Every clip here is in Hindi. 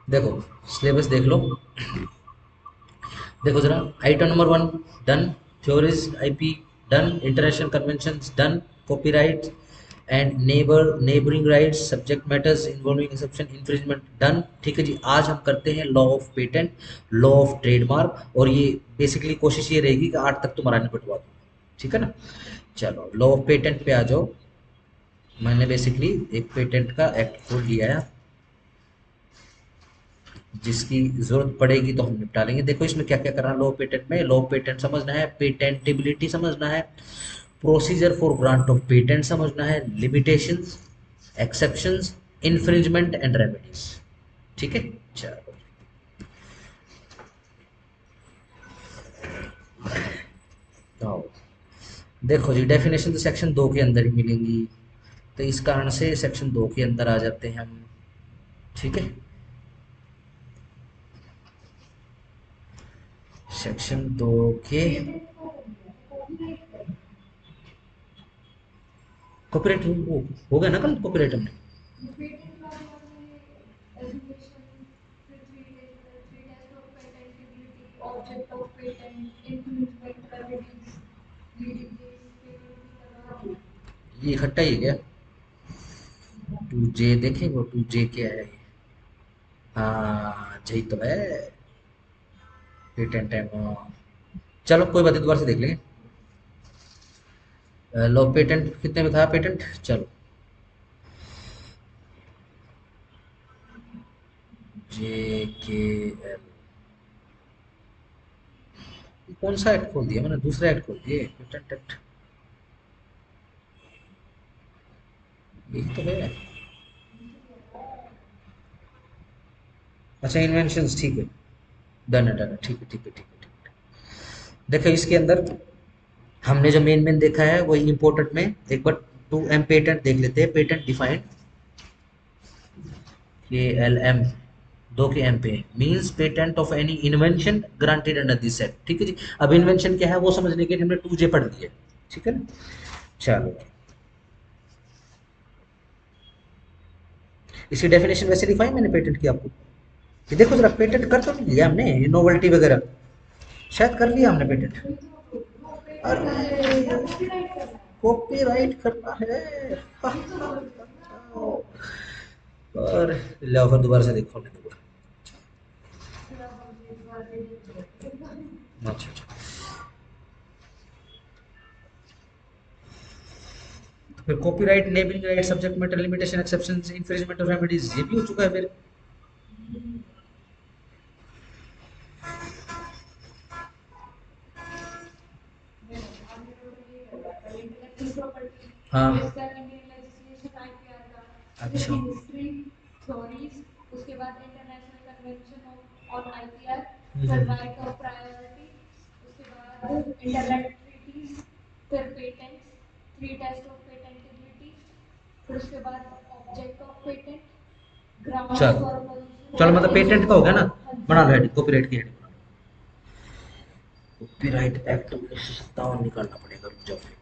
देखो सिलेबस देख लो, देखो जरा। Item number 1 done, theories IP done, international conventions done, copyright and neighbouring rights, subject matters involving exception infringement done. ठीक है जी, आज हम करते हैं law of patent, law of trademark, और ये बेसिकली कोशिश ये रहेगी कि 8 तक तुम्हारा निपटवा दूँ। ठीक है ना। चलो लॉ ऑफ पेटेंट पे आ जाओ। मैंने बेसिकली एक पेटेंट का एक्ट खोल लिया है, जिसकी जरूरत पड़ेगी तो हम निपटा लेंगे। देखो इसमें क्या क्या करना है। लॉ पेटेंट में लॉ पेटेंट समझना है, पेटेंटेबिलिटी समझना है, procedure for grant of patent समझना है, limitations, exceptions, infringement and remedies. ठीक है। चलो आओ। देखो जी, डेफिनेशन तो सेक्शन 2 के अंदर ही मिलेंगी, तो इस कारण से सेक्शन 2 के अंदर आ जाते हैं हम। ठीक है, सेक्शन 2 के कॉपीराइट वो हो गया ना कल कॉपीराइट हमने। ये इकट्ठा ही है क्या? 2J देखें, वो 2J क्या है? हाँ यही तो है, पेटेंट है वो। चलो कोई बात नहीं, दोबारा से देख लेंगे। लो पेटेंट कितने में था पेटेंट, चलो। JKL, कौन सा एक्ट खोल दिया मैंने, दूसरा एक्ट खोल दिया पेटेंट एक्ट, यही तो है। अच्छा इन्वेंशंस, ठीक है, डन है डन है, ठीक है ठीक है ठीक है ठीक है। देखो इसके अंदर हमने जो मेन मेन देखा है वही इम्पोर्टेंट में एक बार 2M पेटेंट देख लेते हैं। पेटेंट डिफाइंड KLM, 2 के M पे means patent of any invention granted under this set. ठीक है जी। अब इन्वेंशन क्या है वो समझने के लिए हमने 2J पढ़ लिया। ठीक है ना। चलो इसकी डेफिनेशन वैसे लिखवाई मैंने पेटेंट की आपको। ये देखो जरा, पेटेंट कर तो नहीं लिया हमने, ये नोवेल्टी वगैरह शायद कर लिया हमने पेटेंट। अरे कॉपीराइट करना है। और लाओ फिर दोबारा से देखो हमने दोबारा। अच्छा अच्छा, तो फिर copyright, naming right, subject matter limitation, exceptions, infringement of remedies, ये भी हो चुका है फिर। हाँ अच्छा चलो चलो, मतलब पेटेंट का हो गया ना, बना लो हेडिंग, कॉपीराइट की हेडिंग। कॉपीराइट एक्ट 1957 निकालना पड़ेगा, रुक जाओ फिर।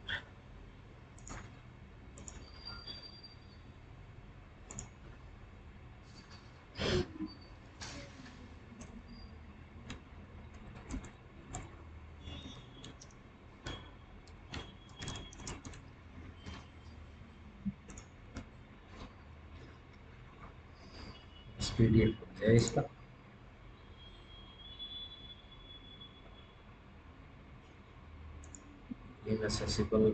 PDF हो जाए इसका। इनएसेसिबल,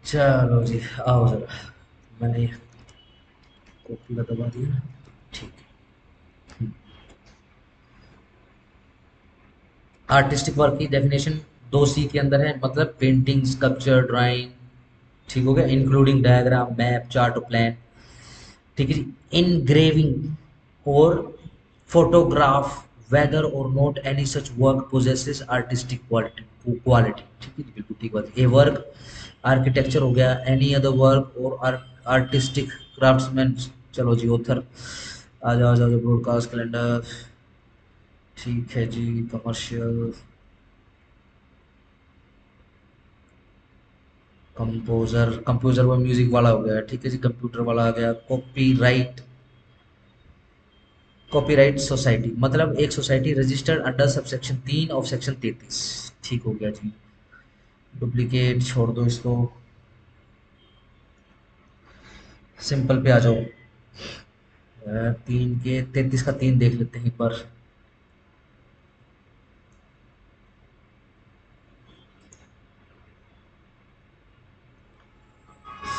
चलो जी, आओ जरा, मैंने कॉपी का दबा दिया, ठीक है। आर्टिस्टिक वर्क की डेफिनेशन 2C के अंदर है, मतलब पेंटिंग, स्कल्पचर, ड्राइंग, ठीक हो गया, इंक्लूडिंग डायग्राम, मैप, चार्ट और प्लान। ठीक है जी। इनग्रेविंग और फोटोग्राफ, वेदर और not any such work possesses artistic quality. ठीक है जी, बिल्कुल ठीक बात। ए वर्क आर्किटेक्चर हो गया, एनी अदर वर्क और आर्टिस्टिक, क्राफ्ट्समैन, चलो जी ऑथर, आ जाओ आ जाओ, ब्रॉडकास्ट कैलेंडर, ठीक है जी, कमर्शियल, कंपोजर, कंपोजर वो म्यूजिक वाला हो गया, ठीक है जी, कंप्यूटर वाला आ गया, कॉपीराइट, कॉपीराइट सोसाइटी मतलब एक society registered under subsection 3 of section 33, ठीक हो गया जी। डुप्लीकेट छोड़ दो इसको, सिंपल पे आ जाओ। 3 के 33 का 3 देख लेते हैं एक बार।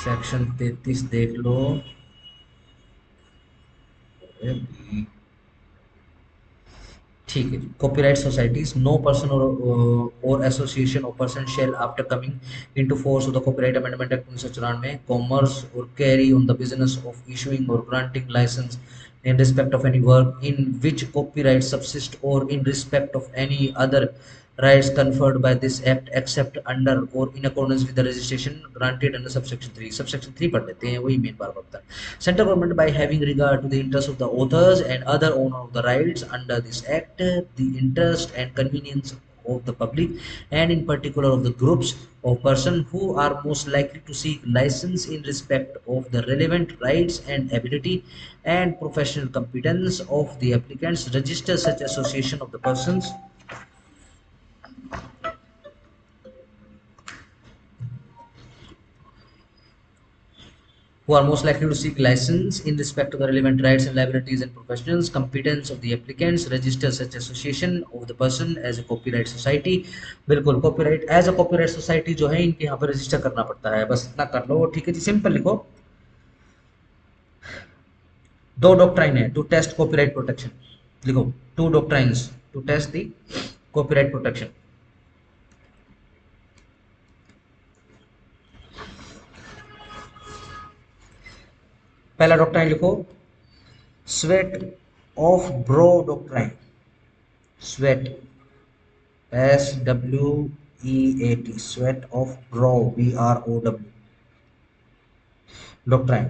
सेक्शन 33 देख लो। ठीक है, कॉपीराइट सोसाइटीज, नो पर्सन और association of person shall after coming into force of the copyright amendment act 1994 commerce और carry on the business of issuing और granting license in respect of any work in which copyright subsists or in respect of any other rights conferred by this act except under or in accordance with the registration granted under subsection 3, subsection 3 पढ़ लेते हैं, वही मेन बार होता है। Central government by having regard to the interests of the authors and other owner of the rights under this act, the interest and convenience of the public and in particular of the groups of persons who are most likely to seek license in respect of the relevant rights and ability and professional competence of the applicants, register such association of the persons who are most likely to seek license in respect to the relevant rights and liabilities and professionals competence of the applicants, register such association of the person as a copyright society। बिल्कुल, copyright as a copyright society जो है इनके यहाँ पर रजिस्टर करना पड़ता है, बस इतना कर लो, ठीक है जी, सिंपल लिखो। दो डॉक्ट्राइन है टू टेस्ट कॉपीराइट प्रोटेक्शन, लिखो two doctrines to test the copyright protection. पहला डॉक्ट्राइन लिखो, sweat of brow doctrine, sweat SWEAT, sweat of brow BROW doctrine,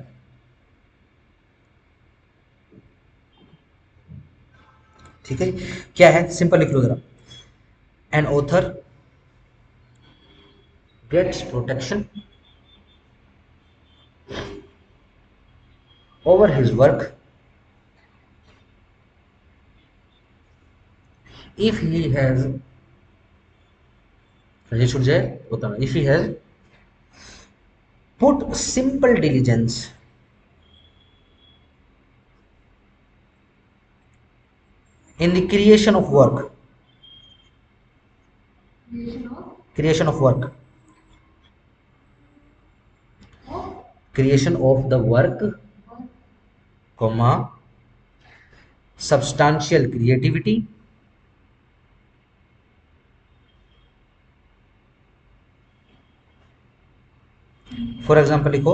ठीक है। क्या है, सिंपल लिख लो जरा, an author gets protection over his work if he has, ये छूट जाए बताना, if he has put simple diligence in the creation of work, creation of work, creation of the work, comma, substantial creativity, for example लिखो,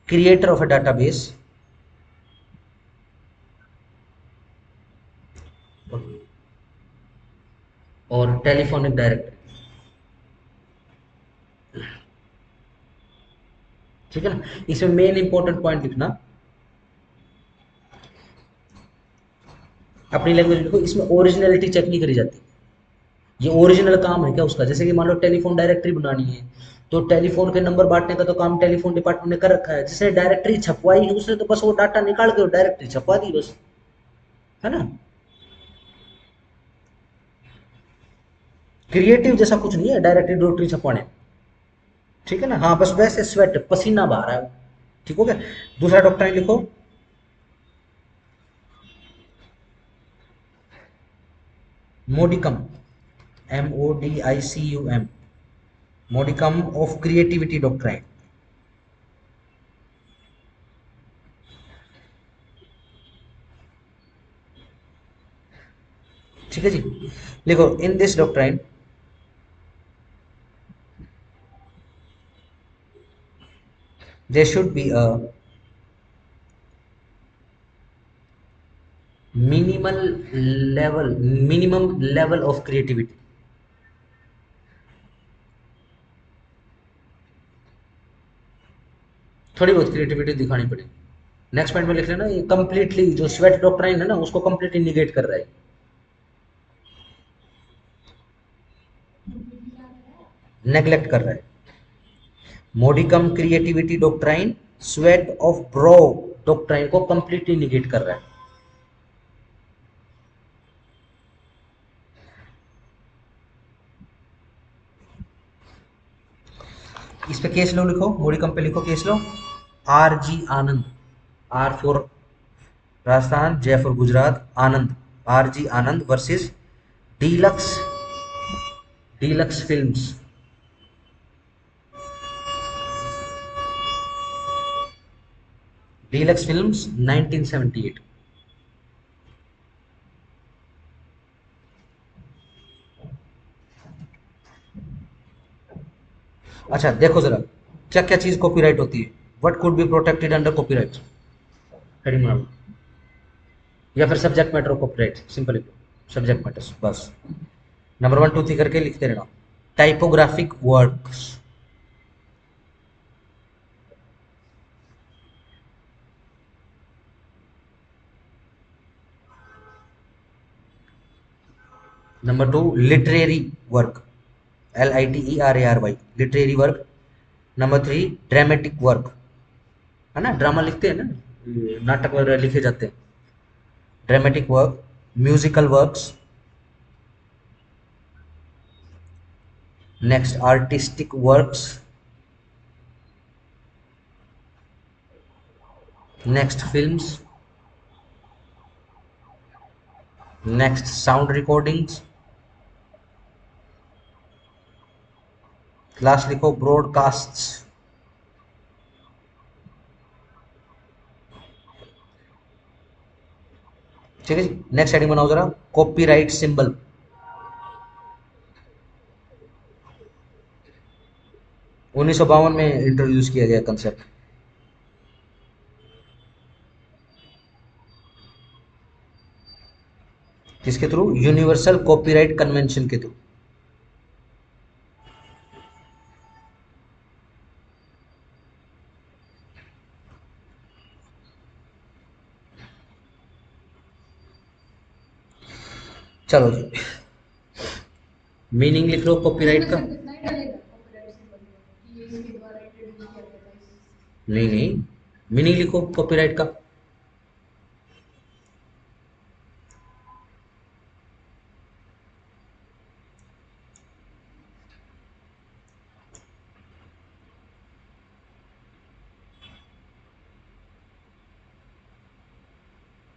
creator of a database और टेलीफोनिक डायरेक्टरी, ठीक है ना। इसमें मेन इंपॉर्टेंट पॉइंट लिखना, अपनी लैंग्वेज लिखो, इसमें ओरिजिनलिटी चेक नहीं करी जाती, ये ओरिजिनल काम है क्या उसका, जैसे कि मान लो टेलीफोन डायरेक्टरी बनानी है, तो टेलीफोन के नंबर बांटने का तो काम टेलीफोन डिपार्टमेंट ने कर रखा है, जिसने डायरेक्टरी छपवाई है उसने तो बस वो डाटा निकाल के डायरेक्टरी छपवा दी बस, है ना। क्रिएटिव जैसा कुछ नहीं है डायरेक्टरी डायरेक्टरी छपवाने, ठीक है ना। हाँ बस वैसे स्वेट पसीना बहा रहा है, ठीक हो गया। दूसरा डॉक्टर लिखो, modicum, MODICUM, modicum of creativity doctrine, ठीक है जी। लिखो, in this doctrine there should be a minimal minimum level of creativity, थोड़ी बहुत क्रिएटिविटी दिखानी पड़ेगी। नेक्स्ट पॉइंट में लिख लेना, ये कंप्लीटली जो स्वेट डॉक्ट्राइन है ना उसको कंप्लीटली निगेट कर रहा है, नेग्लेक्ट कर रहा है। Modicum creativity doctrine sweat of brow doctrine को कंप्लीटली निगेट कर रहा है। इस पे केस लो लिखो, मोडिकम पे लिखो केस लो, R G Anand, R for Rajasthan, J for Gujarat, Anand, R G Anand versus Deluxe, Deluxe films, Deluxe films 1978। अच्छा देखो जरा क्या क्या चीज कॉपीराइट होती है, what could be protected under copyright, heading बना लो, या फिर subject matter of copyright, simple subject matters बस। नंबर 1 2 3 करके लिखते रहना। Typographic works, number 2 literary work, LITERARY, literary work. Number 3 dramatic work, है ना, ड्रामा लिखते हैं ना, नाटक वगैरह लिखे जाते हैं, dramatic work. Musical works, next artistic works, next films, next sound recordings, last लिखो ब्रॉडकास्ट्स। ठीक है जी, नेक्स्ट हेडिंग बनाओ जरा, कॉपीराइट सिंबल। 1952 में इंट्रोड्यूस किया गया कंसेप्ट, किसके थ्रू, यूनिवर्सल कॉपीराइट कन्वेंशन के थ्रू। चलो जी, मीनिंग लिख लो कॉपीराइट का, नहीं नहीं, मीनिंग लिखो कॉपीराइट का।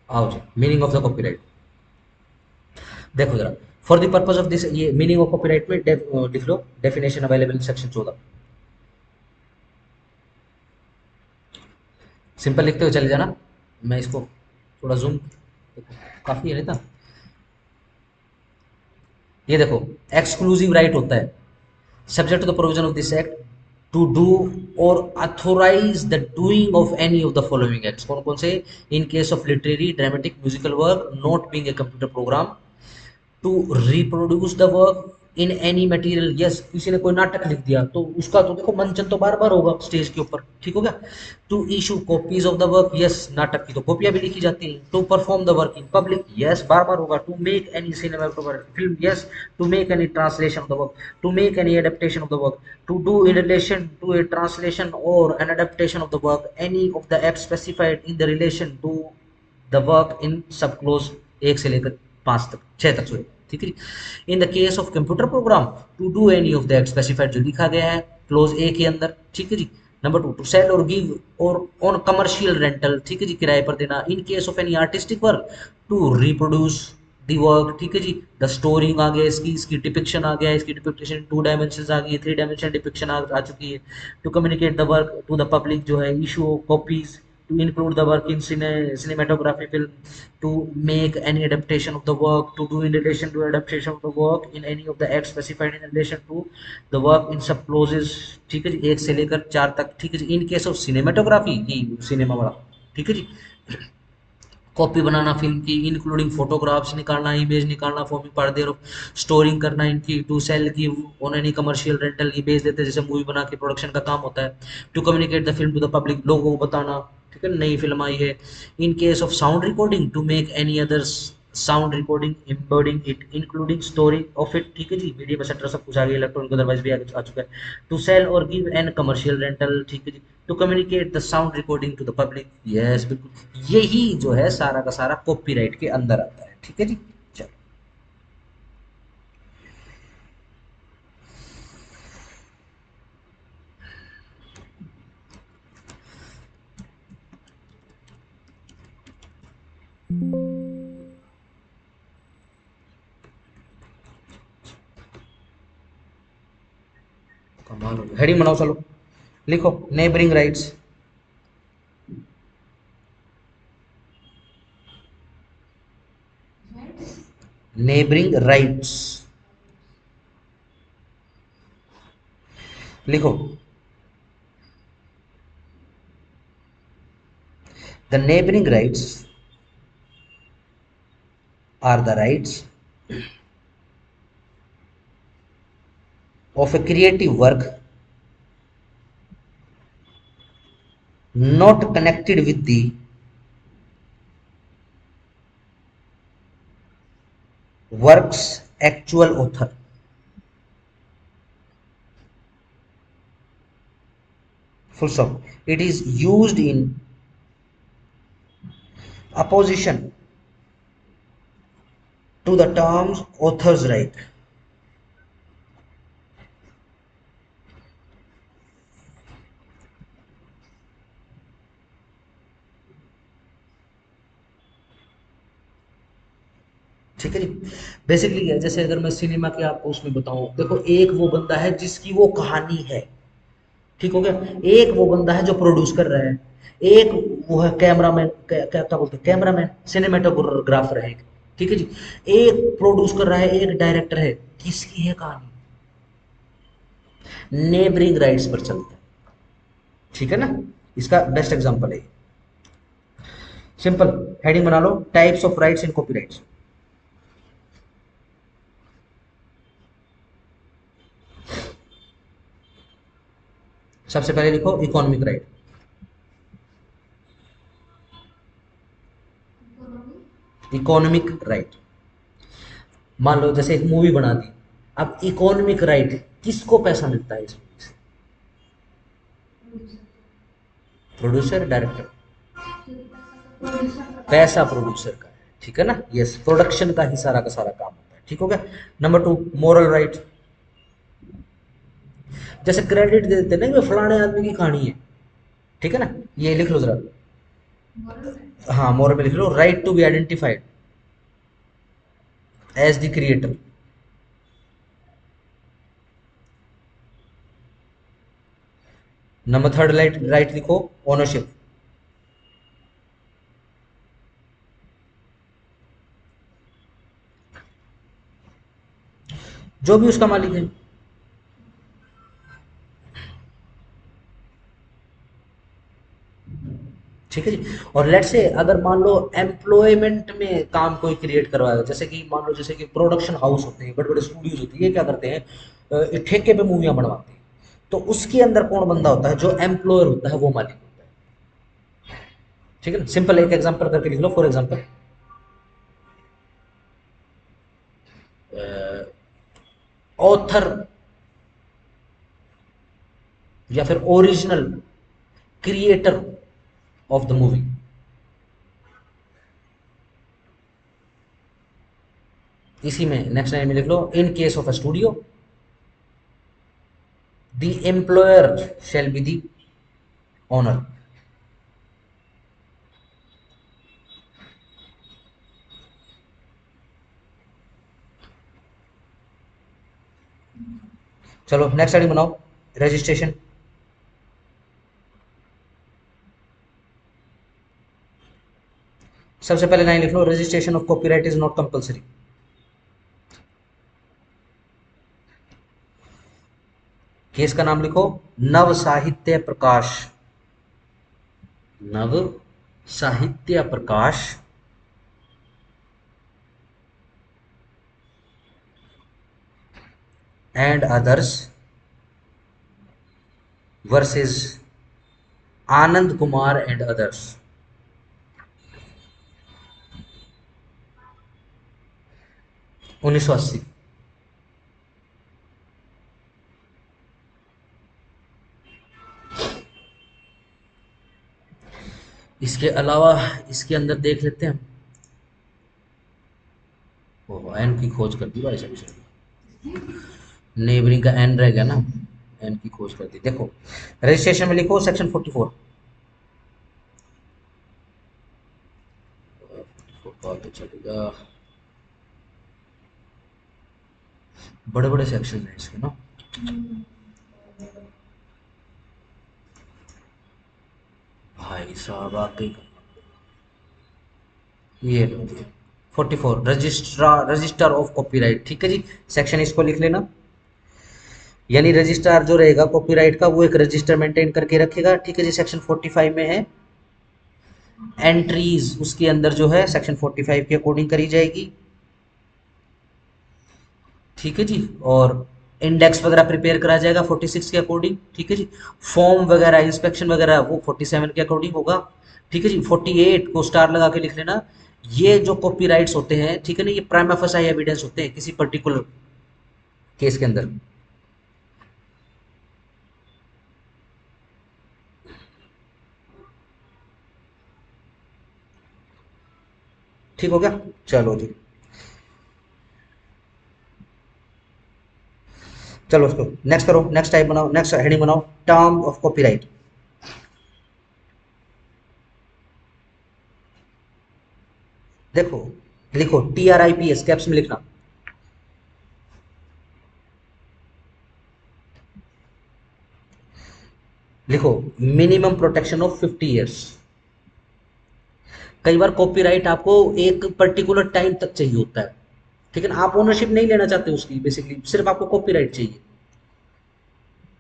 आओ जी, मीनिंग ऑफ द कॉपीराइट देखो जरा। For the purpose of this, ये मीनिंग ऑफ कॉपीराइट में लिख लो, definition available in section 14। Simple लिखते हुए चले जाना, मैं इसको थोड़ा जूम, काफी है नहीं था। ये देखो, एक्सक्लूसिव राइट होता है, subject to the provision of this act, to do or authorize the doing of any of the following acts। कौन कौन से, in case of literary dramatic musical work not being a computer program, to reproduce the work in any material, yes किसी ने कोई नाटक लिख दिया तो उसका तो देखो मंचन तो बार बार होगा स्टेज के ऊपर, ठीक हो गया। To issue copies of the work, yes नाटक की तो कॉपियां भी लिखी जाती हैं। To perform the work in public, yes बार बार होगा। To make any cinematographic film, yes. To make any translation of the work, to make any adaptation of the work, to do in relation to a translation और an adaptation of the work any of the act specified in the relation to the work इन सब क्लोज, एक से लेकर 5 तक, 6 तक सॉरी, ठीक है। In the case of computer program, to do any of the act specified, जो लिखा गया है क्लोज ए के अंदर, ठीक है जी। नंबर 2 टू सेल और give or on commercial rental, ठीक है जी, किराए पर देना। In case of any artistic work, to reproduce the work, ठीक है जी। द स्टोरिंग आ गया, इसकी डिपिक्शन आ गया, इसकी डिपिक्शन 2 डायमेंशन आ गई, 3 डायमेंशन डिपिक्शन आ चुकी है। To communicate the work to the public जो है, issue copies, to include the work in cinematography film, to make any adaptation of the work, to do in relation to adaptation of the work in any of the acts specified in relation to the work in सब clauses, ठीक है जी, 1 से लेकर 4 तक, ठीक है जी। इन केस ऑफ सिनेमेटोग्राफी, ये सिनेमा वाला, ठीक है जी। कॉपी बनाना फिल्म की, इंक्लूडिंग फोटोग्राफ्स निकालना, इमेज निकालना, forming part thereof storing करना इनकी, टू सेल की ऑन एनी कमर्शियल रेंटल की बेच देते हैं, जैसे मूवी बना के प्रोडक्शन का काम होता है। To communicate the film to the public, लोगों को बताना, ठीक है, नई फिल्म आई है। In case of sound recording, to make any other sound recording embodying it including story of it, ठीक है जी, मीडियम एक्सेट्रा सब कुछ आ गया, इलेक्ट्रॉनिक अदरवाइज भी आ चुका है। टू सेल और गिव एन कमर्शियल रेंटल, ठीक है जी। To communicate the sound recording to the public, yes बिल्कुल, यही जो है सारा का सारा कॉपीराइट के अंदर आता है, ठीक है जी। चलो कमाल हो गया, हेडिंग बनाओ, चलो लिखो नेबरिंग राइट्स। नेबरिंग राइट्स लिखो। The neighbouring rights are the rights of a creative work not connected with the work's actual author, full stop. It is used in opposition to the terms author's right. ठीक है जी। बेसिकली क्या है, जैसे अगर मैं सिनेमा की आपको उसमें बताऊं, देखो एक वो बंदा है जिसकी वो कहानी है, ठीक हो गया, एक वो बंदा है जो प्रोड्यूस कर रहा है, एक वो है कैमरामैन, क्या क्या बोलते हैं, कैमरामैन सिनेमेटोग्राफर है, ठीक है जी। एक प्रोड्यूस कर रहा है, एक डायरेक्टर है, किसकी है कहानी, नेबरिंग राइट्स पर चलता है, ठीक है ना। इसका बेस्ट एग्जांपल है, सिंपल हेडिंग बना लो, types of rights in copyrights. सबसे पहले लिखो इकोनॉमिक राइट। इकोनॉमिक राइट, मान लो जैसे एक मूवी बना दी, अब इकोनॉमिक राइट, किसको पैसा मिलता है इस मूवी से, प्रोड्यूसर डायरेक्टर, पैसा प्रोड्यूसर का है, ठीक है ना, यस, प्रोडक्शन का ही सारा का सारा काम होता है, ठीक हो गया। नंबर टू, मोरल राइट, जैसे क्रेडिट दे देते ना कि फलाने आदमी की कहानी है, ठीक है ना, ये लिख लो जरा, हाँ मोरल में लिख लो, right to be identified as the creator. Number third right, right लिखो ओनरशिप, जो भी उसका मालिक है, ठीक है जी। और लेट से अगर मान लो एम्प्लॉयमेंट में काम कोई क्रिएट करवाएगा, जैसे कि मान लो जैसे कि प्रोडक्शन हाउस होते हैं, बड़े बड़े स्टूडियोज होती है, ये क्या करते हैं, ठेके पे मूवियां बनवाते हैं, तो उसके अंदर कौन बंदा होता है, जो एम्प्लॉयर होता है वो मालिक होता है, ठीक है ना। सिंपल एक एग्जांपल करके लिख लो, फॉर एग्जांपल ऑथर या फिर original creator of the movie, इसी में नेक्स्ट लाइन में लिख लो, in case of a studio the employer shall be the owner. चलो नेक्स्ट लाइन बनाओ, रजिस्ट्रेशन। सबसे पहले लाइन लिख लो, registration of copyright is not compulsory. Case का नाम लिखो, Nav Sahitya Prakash, Nav Sahitya Prakash and others versus Anand Kumar and others. 1980। इसके अलावा इसके अंदर देख लेते हैं हम। ओह, एन की खोज कर दी भाई साहब। नेबरिंग का एन रह गया ना, एन की खोज कर दी। देखो रजिस्ट्रेशन में लिखो सेक्शन 44। तो चलेगा, बड़े बड़े सेक्शन हैं इसके ना। भाई साहब आके ये लो जी, 44 रजिस्ट्रार, रजिस्टर ऑफ कॉपीराइट। ठीक है जी, सेक्शन इसको लिख लेना। यानी रजिस्ट्रार जो रहेगा कॉपीराइट का, वो एक रजिस्टर मेंटेन करके रखेगा। ठीक है जी, सेक्शन 45 में है एंट्रीज, उसके अंदर जो है सेक्शन 45 के अकॉर्डिंग करी जाएगी। ठीक है जी, और इंडेक्स वगैरह प्रिपेयर करा जाएगा 46 के अकॉर्डिंग। ठीक है जी, फॉर्म वगैरह इंस्पेक्शन वगैरह वो 47 के अकॉर्डिंग होगा। ठीक है जी, 48 को स्टार लगा के लिख लेना। ये जो कॉपीराइट्स होते हैं, ठीक है ना, ये प्राइमा फेसाई एविडेंस होते हैं किसी पर्टिकुलर केस के अंदर। ठीक हो गया, चलो जी। चलो उसको नेक्स्ट करो, नेक्स्ट टाइप बनाओ, नेक्स्ट हेडिंग बनाओ, टर्म ऑफ कॉपीराइट। देखो लिखो TRIPS, कैप्स में लिखना। लिखो मिनिमम प्रोटेक्शन ऑफ 50 ईयर्स। कई बार कॉपीराइट आपको एक पर्टिकुलर टाइम तक चाहिए होता है, ठीक है ना, आप ओनरशिप नहीं लेना चाहते उसकी, बेसिकली सिर्फ आपको कॉपीराइट चाहिए।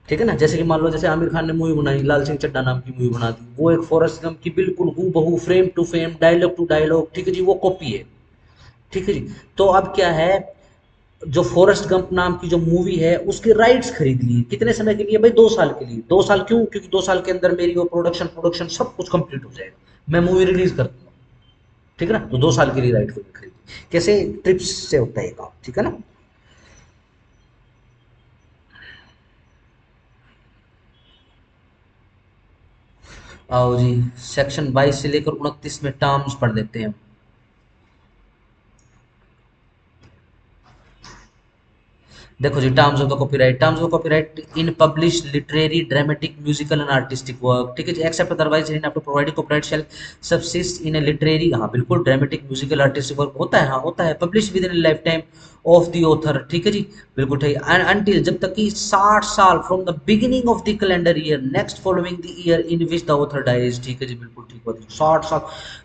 ठीक है ना, जैसे कि मान लो जैसे आमिर खान ने मूवी बनाई, लाल सिंह चड्ढा नाम की मूवी बना दी, वो एक फॉरेस्ट गंप की बिल्कुल हू बहू, frame to frame, dialogue to dialogue, ठीक है जी, वो कॉपी है। ठीक है जी, तो अब क्या है, जो फॉरेस्ट गंप नाम की जो मूवी है उसके राइट्स खरीद लिए, कितने समय के लिए भाई, 2 साल के लिए। 2 साल क्यों, क्योंकि 2 साल के अंदर मेरी वो प्रोडक्शन प्रोडक्शन सब कुछ कंप्लीट हो जाएगा, मैं मूवी रिलीज कर दूंगा। ठीक है ना, तो 2 साल के लिए राइट खरीदी। कैसे, ट्रिप्स से होता है ये काम। ठीक है ना। आओ जी, सेक्शन 22 से लेकर 29 में टर्म्स पढ़ लेते हैं। देखो जी, terms of the copyright. Terms of copyright in publish literary, dramatic, musical and artistic work. ठीक है जी, except otherwise in after providing copyright shall subsist in a literary, हाँ बिल्कुल, ड्रामेटिक, म्यूजिकल, आर्टिस्टिक वर्क होता है, हाँ होता है, publish with in life time of the author. ठीक है जी, बिल्कुल ठीक। एंड अनटिल, जब तक कि 60 साल from the beginning of the calendar year next following the year in which the author dies. ठीक है जी, बिल्कुल ठीक बात है, 60 साल।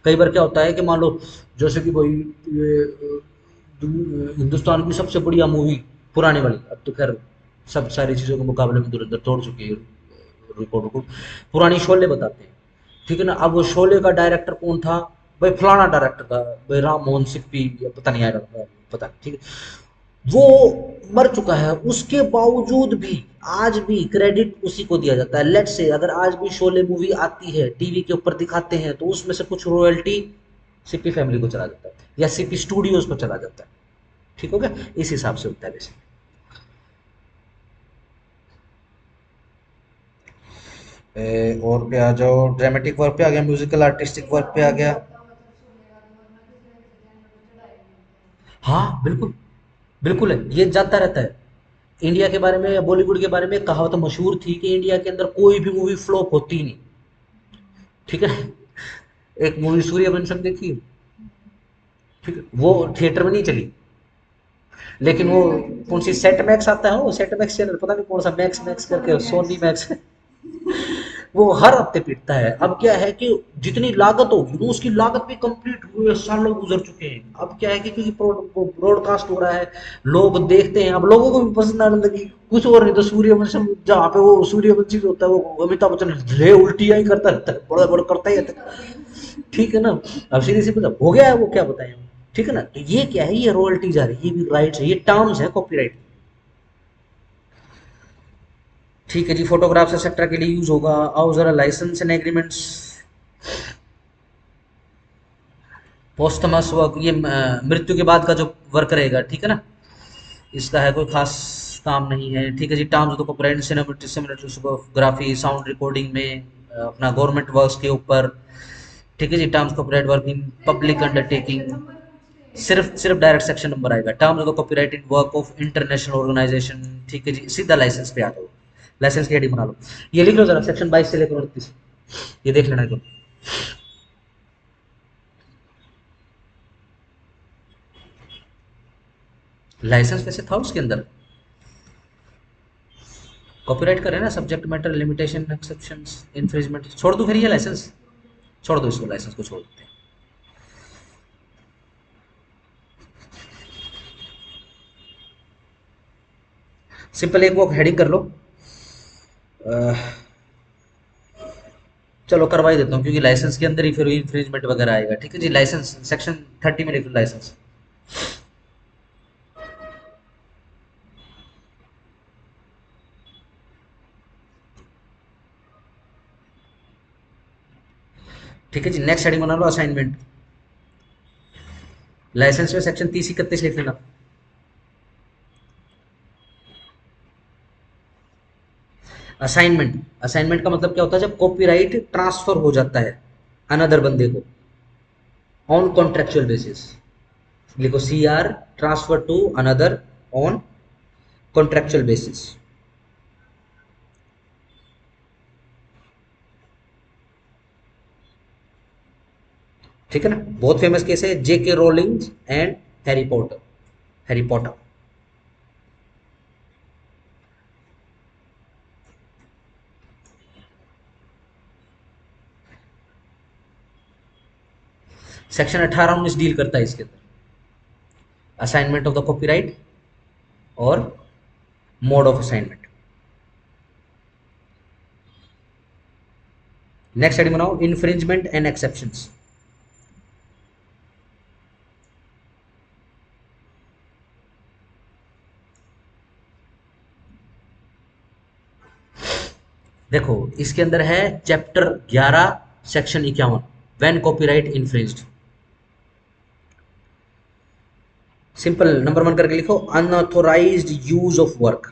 कई बार क्या होता है कि मान लो जैसे कि भाई ये हिंदुस्तान की सबसे बढ़िया मूवी पुरानी वाली, अब तो खैर सब सारी चीज़ों के मुकाबले में धुरंधर तोड़ चुकी है रिकॉर्ड को। पुरानी शोले बताते हैं, ठीक है ना। अब वो शोले का डायरेक्टर कौन था भाई, फलाना डायरेक्टर था भाई, राम मोहन सिप्पी या पता नहीं आएगा, पता नहीं, ठीक है। वो मर चुका है, उसके बावजूद भी आज भी क्रेडिट उसी को दिया जाता है। लेट से अगर आज भी शोले मूवी आती है, टीवी के ऊपर दिखाते हैं, तो उसमें से कुछ रॉयल्टी सिप्पी फैमिली को चला जाता है या सिप्पी स्टूडियोज को चला जाता है। ठीक हो गया, इस हिसाब से होता है वैसे। और पे आ जाओ, ड्रामेटिक वर्क पे आ गया, म्यूजिकल आर्टिस्टिक वर्क पे आ गया। हाँ बिल्कुल, बिल्कुल है, ये जाता रहता है। इंडिया के बारे में या बॉलीवुड के बारे में एक कहावत मशहूर थी कि इंडिया के अंदर कोई भी मूवी फ्लॉप होती ही नहीं। ठीक है, एक मूवी सूर्यवंशम देखी, ठीक है, वो थिएटर में नहीं चली, लेकिन वो कौन सी सेट मैक्स आता है, वो सेट मैक्स चैनल, पता नहीं कौन सा, मैक्स मैक्स करके, सोनी मैक्स, वो हर हफ्ते पीटता है। अब क्या है कि जितनी लागत होगी तो उसकी लागत भी कंप्लीट हुए सालों गुजर चुके हैं। अब क्या है कि क्योंकि ब्रॉडकास्ट हो रहा है, लोग देखते हैं, अब लोगों को भी पसंद आने लगी। कुछ और नहीं तो सूर्यवंशम, जहाँ पे वो सूर्यवंशी जो होता है वो अमिताभ बच्चन ले उल्टियां ही करता रहता है, बड़ा बड़ा करता ही रहता है। ठीक है ना, अब सीधी सी बात हो गया है वो, क्या बताएं हम। ठीक है ना, तो ये क्या है, ये रॉयल्टी जा रही है, ये भी राइट्स है, ये टर्म्स है कॉपीराइट। ठीक है जी, फोटोग्राफ्स एक्सेट्रा के लिए यूज होगा। आओ जरा लाइसेंस एंड एग्रीमेंट्स, पोस्टमस वर्क, ये मृत्यु के बाद का जो वर्क रहेगा, ठीक है ना, इसका है कोई खास काम नहीं है। ठीक है जी, terms of copyright cinematography sound recording में अपना गवर्नमेंट वर्क्स के ऊपर। ठीक है जी, terms copyright work in public undertaking, सिर्फ सिर्फ डायरेक्ट सेक्शन नंबर आएगा। Terms of copyright in work of international organization. ठीक है जी, सीधा लाइसेंस पे आ जाओ, लाइसेंस की हेडिंग बना लो। ये लिख लो जरा, सेक्शन 22 से लेकर 29, ये देख लेना एक बार। लाइसेंस वैसे था उसके अंदर, कॉपीराइट कर रहे हैं ना, subject matter limitation exceptions infringement, छोड़ दो फिर ये लाइसेंस, छोड़ दो इसको, लाइसेंस को छोड़ देते हैं। सिंपल एक वो हेडिंग कर लो। अह, चलो करवा ही देता हूँ, क्योंकि लाइसेंस के अंदर ही फिर इन्फ्रिंजमेंट वगैरह आएगा। ठीक है जी, लाइसेंस सेक्शन 30 में लिख लो लाइसेंस। ठीक है जी, नेक्स्ट हेडिंग बना लो असाइनमेंट। लाइसेंस में सेक्शन 30-31 लिख लेना। असाइनमेंट, असाइनमेंट का मतलब क्या होता है, जब कॉपीराइट ट्रांसफर हो जाता है अनदर बंदे को ऑन कॉन्ट्रेक्चुअल बेसिस। लिखो C R, transfer to another on contractual basis. ठीक है ना, बहुत फेमस केस है, J K Rowling and Harry Potter, Harry Potter. Section 18-19 डील करता है इसके अंदर, असाइनमेंट ऑफ द कॉपीराइट और mode of assignment. Next heading बनाओ, इन्फ्रिंजमेंट एंड एक्सेप्शंस। देखो इसके अंदर है chapter 11 section 51, when copyright infringed. Simple number 1 करके लिखो, unauthorised use of work.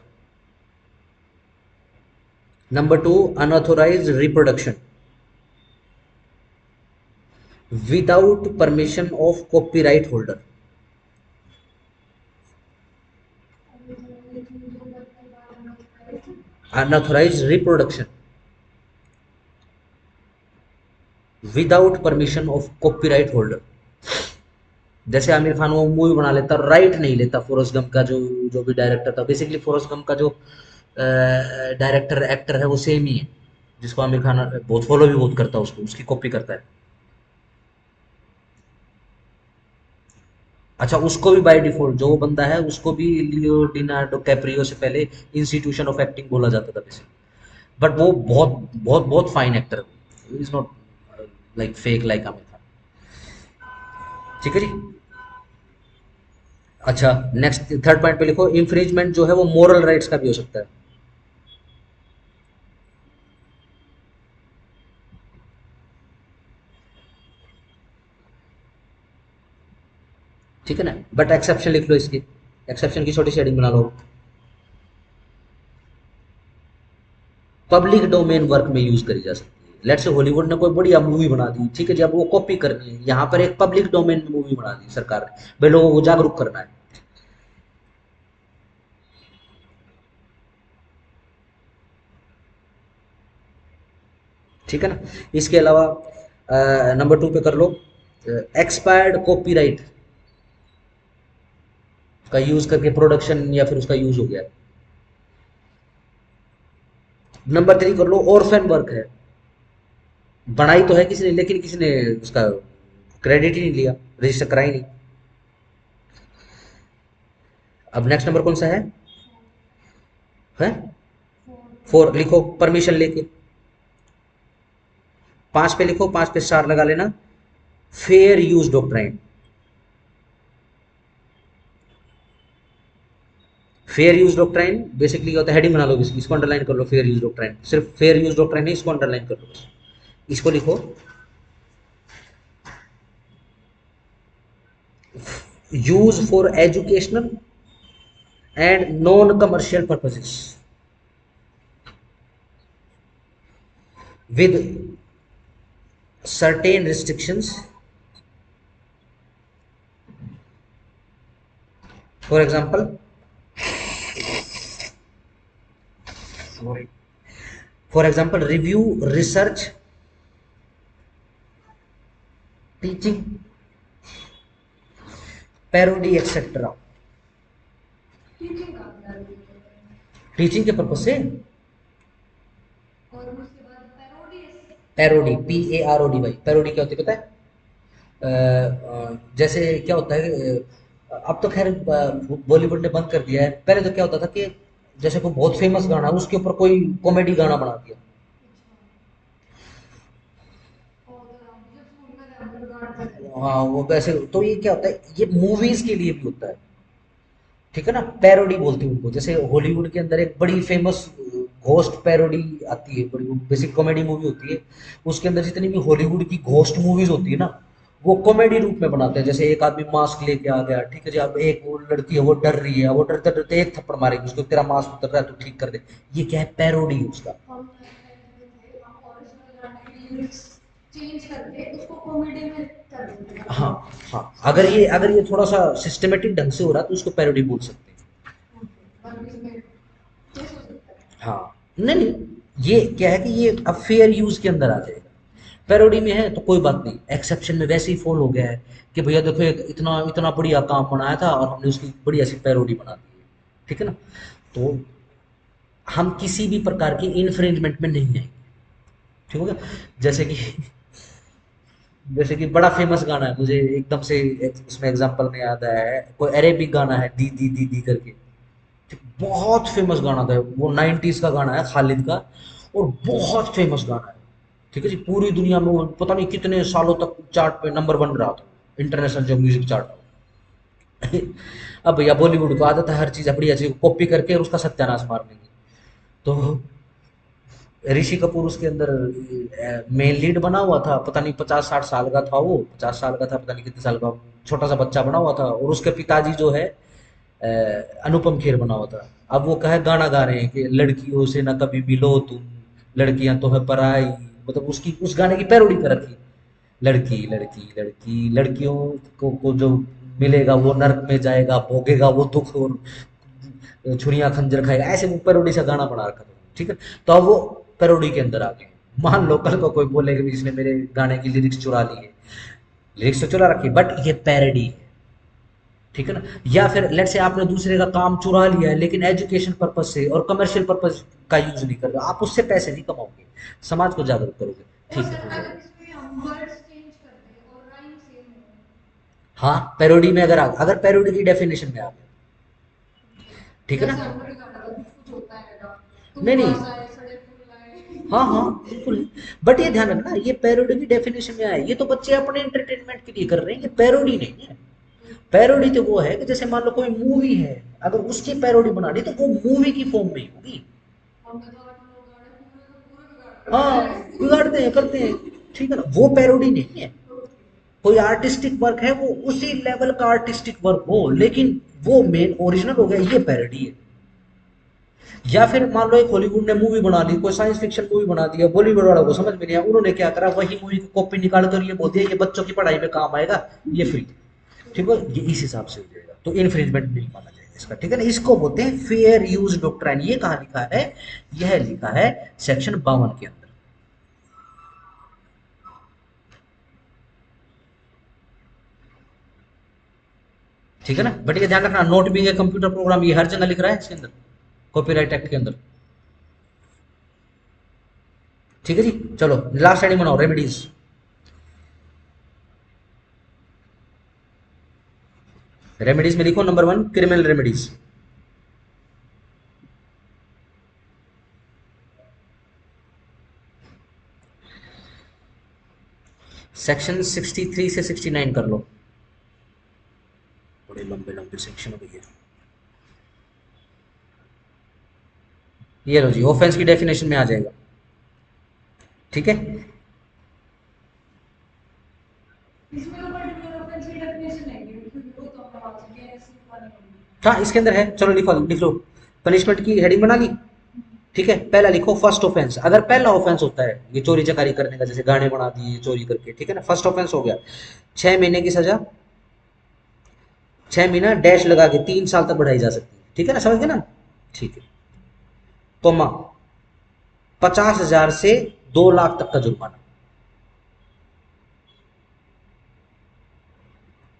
Number 2, unauthorised reproduction without permission of copyright holder. Unauthorised reproduction without permission of copyright holder. जैसे आमिर खान वो मूवी बना लेता, राइट नहीं लेता, फॉरेस्ट गम का जो भी डायरेक्टर था, बेसिकली फॉरेस्ट गम का जो डायरेक्टर एक्टर है वो सेम ही है, जिसको आमिर खान बहुत फॉलो भी बहुत करता है, उसको उसकी कॉपी करता है। अच्छा, उसको भी बाय डिफॉल्ट जो बंदा है उसको भी लियोनार्डो कैप्रियो से पहले इंस्टीट्यूशन ऑफ एक्टिंग बोला जाता था बेसिकली। बट वो बहुत बहुत बहुत fine actor, is not like fake like Aamir Khan. ठीक है जी। अच्छा, नेक्स्ट थर्ड पॉइंट पे लिखो, इंफ्रिंजमेंट जो है वो मोरल राइट्स का भी हो सकता है। ठीक है ना, बट एक्सेप्शन लिख लो इसकी, एक्सेप्शन की छोटी सी हेडिंग बना लो, पब्लिक डोमेन वर्क में यूज करी जा सकती है। लेट्स से हॉलीवुड ने कोई बढ़िया मूवी बना दी, ठीक है, जब वो कॉपी करनी है, यहाँ पर एक पब्लिक डोमेन में मूवी बना दी सरकार ने, भाई लोगों को जागरूक करना है। ठीक है ना, इसके अलावा नंबर 2 पे कर लो, एक्सपायर्ड कॉपीराइट का यूज करके प्रोडक्शन या फिर उसका यूज हो गया। नंबर 3 कर लो, ऑर्फन वर्क है, बनाई तो है किसी ने लेकिन किसी ने उसका क्रेडिट ही नहीं लिया, रजिस्टर करा ही नहीं। अब नेक्स्ट नंबर कौन सा है 4 लिखो, परमिशन लेके। 5 पे लिखो, 5 पे स्टार लगा लेना, fair use doctrine. Fair use doctrine basically क्या होता है, हेडिंग बना लो इसको अंडरलाइन कर लो, फेयर यूज डॉक्ट्राइन, सिर्फ फेयर यूज डॉक्ट्राइन नहीं, इसको अंडरलाइन कर लो, इसको लिखो, use for educational and non commercial purposes with certain restrictions. For example, review, research, teaching, parody, etc. Teaching के पर्पज से पैरोडी, PAROD भाई, पैरोडी क्या होती है पता है? जैसे क्या होता है, अब तो खैर बॉलीवुड ने बंद कर दिया है, पहले तो क्या होता था कि जैसे कोई बहुत फेमस गाना है उसके ऊपर कोई कॉमेडी गाना बना दिया। हाँ वो वैसे, तो ये क्या होता है, ये मूवीज के लिए भी होता है, ठीक है ना, पैरोडी बोलते हैं उनको। जैसे हॉलीवुड के अंदर एक बड़ी फेमस घोस्ट पैरोडी आती है, बड़ी बेसिक कॉमेडी मूवी होती है, उसके अंदर जितनी भी हॉलीवुड की घोस्ट मूवीज होती है ना, वो कॉमेडी रूप में बनाते हैं। जैसे एक आदमी मास्क लेके आ गया, ठीक है जी, अब एक वो लड़की है वो डर रही है, वो डरते डरते एक थप्पड़ मारेगी उसको, तेरा मास्क उतर रहा है तो ठीक कर दे, ये क्या है, पैरोडी है उसका। हाँ हाँ, अगर ये थोड़ा सा सिस्टमेटिक ढंग से हो रहा है तो उसको पैरोडी बोल सकते हैं। हाँ, नहीं नहीं, ये क्या है कि ये अब फेयर यूज के अंदर आ जाएगा। पैरोडी में है तो कोई बात नहीं, एक्सेप्शन में वैसे ही फॉल हो गया है कि भैया देखो एक इतना इतना बढ़िया काम बनाया था और हमने उसकी बढ़िया सी पैरोडी बना दी है, ठीक है ना। तो हम किसी भी प्रकार की इन्फ्रिंजमेंट में नहीं आएंगे, ठीक हो गया। जैसे कि जैसे कि बड़ा फेमस गाना है, मुझे एकदम से उसमें एग्जांपल में याद आया है, कोई अरेबिक गाना है, दी दी दी करके, ठीक, बहुत फेमस गाना था वो, 90s का गाना है खालिद का, और बहुत फेमस गाना है, ठीक है जी, पूरी दुनिया में वो पता नहीं कितने सालों तक चार्ट पे नंबर 1 रहा था, इंटरनेशनल जो म्यूजिक चार्ट। अब भैया बॉलीवुड को आदत है हर चीज बढ़िया चीज कॉपी करके और उसका सत्यानाश मारने की। तो ऋषि कपूर उसके अंदर मेन लीड बना हुआ था, पता नहीं 50-60 साल का था वो, 50 साल का था, पता नहीं कितने साल का, छोटा सा बच्चा बना हुआ था, और उसके पिताजी जो है अनुपम खेर बना हुआ था। अब वो कहे गाना गा रहे हैं कि लड़कियों से ना कभी मिलो तुम, लड़कियां तो है पराई, मतलब उसकी उस गाने की पैरोडी कर रखी, लड़की लड़की लड़की लड़कियों को जो मिलेगा वो नर्क में जाएगा, भोगेगा वो दुख और छुरियां खंजर खाएगा, ऐसे वो पैरोडी सा गाना बना रखा था, ठीक है। तो अब वो पैरोडी के अंदर आ गए। मान लो कल को कोई बोले कि इसने मेरे गाने की लिरिक्स चुरा ली है, लिरिक्स तो चुरा रखी बट ये पैरोडी है, ठीक है ना। या फिर लेट से आपने दूसरे का काम चुरा लिया है लेकिन एजुकेशन पर्पज से और कमर्शियल पर्पज का यूज नहीं कर रहे, आप उससे पैसे नहीं कमाओगे, समाज को जागरूक करोगे, ठीक है हो जाएगा। हाँ, पैरोडी में अगर पैरोडी की डेफिनेशन में आ गए, ठीक है ना। नहीं नहीं, हाँ हाँ बिल्कुल, बट ये ध्यान रखना, ये पैरोडी की डेफिनेशन में आए, ये तो बच्चे अपने एंटरटेनमेंट के लिए कर रहे हैं, ये पैरोडी नहीं है। पैरोडी तो वो है कि जैसे मान लो कोई मूवी है, अगर उसकी पैरोडी बनानी तो वो मूवी की फॉर्म में ही होगी। हाँ, बिगाड़ते हैं करते हैं, ठीक है ना, वो पैरोडी नहीं है। कोई आर्टिस्टिक वर्क है वो उसी लेवल का आर्टिस्टिक वर्क हो, लेकिन वो मेन ओरिजिनल हो गया, ये पैरोडी है। या फिर मान लो एक हॉलीवुड ने मूवी बना ली, कोई साइंस फिक्शन मूवी बना दिया, बॉलीवुड वालों को समझ में नहीं आया, उन्होंने क्या करा, वही मूवी को कॉपी निकाल कर ये बोल दिया ये बच्चों की पढ़ाई में काम आएगा, ये फ्री, ठीक है, ये इस हिसाब से हो जाएगा, तो इन्फ्रिंजमेंट नहीं माना जाएगा इसका, ठीक है ना। इसको बोलते हैं फेयर यूज डॉक्ट्राइन। ये कहाँ लिखा है? यह लिखा है सेक्शन 52 के अंदर, ठीक है ना। बट ये ध्यान रखना, note being a computer program, ये हर जगह लिख रहा है इसके अंदर, कॉपीराइट एक्ट के अंदर, ठीक है जी। चलो लास्ट हेडिंग बनाओ, रेमेडीज। रेमेडीज में लिखो नंबर 1 क्रिमिनल रेमेडीज। सेक्शन 63 से 69 कर लो, बड़े लंबे लंबे सेक्शन हो गए। ये लो जी, ऑफेंस की डेफिनेशन में आ जाएगा। ठीक है, इसमें तो पर्टिकुलर ऑफेंस की डेफिनेशन है क्योंकि वो तो हमारा बीएनएस लिखवानी होगी। हाँ इसके अंदर है, चलो लिखो, लिख लो। पनिशमेंट की हेडिंग बना ली। ठीक है, पहला लिखो फर्स्ट ऑफेंस। अगर पहला ऑफेंस होता है ये चोरी चकारी करने का, जैसे गाने बना दिए चोरी करके, ठीक है ना, फर्स्ट ऑफेंस हो गया, 6 महीने की सजा, 6 महीना डैश लगा के 3 साल तक बढ़ाई जा सकती है। ठीक है ना, समझ गए ना। ठीक है, कोमा, 50,000 से 2 लाख तक का जुर्माना।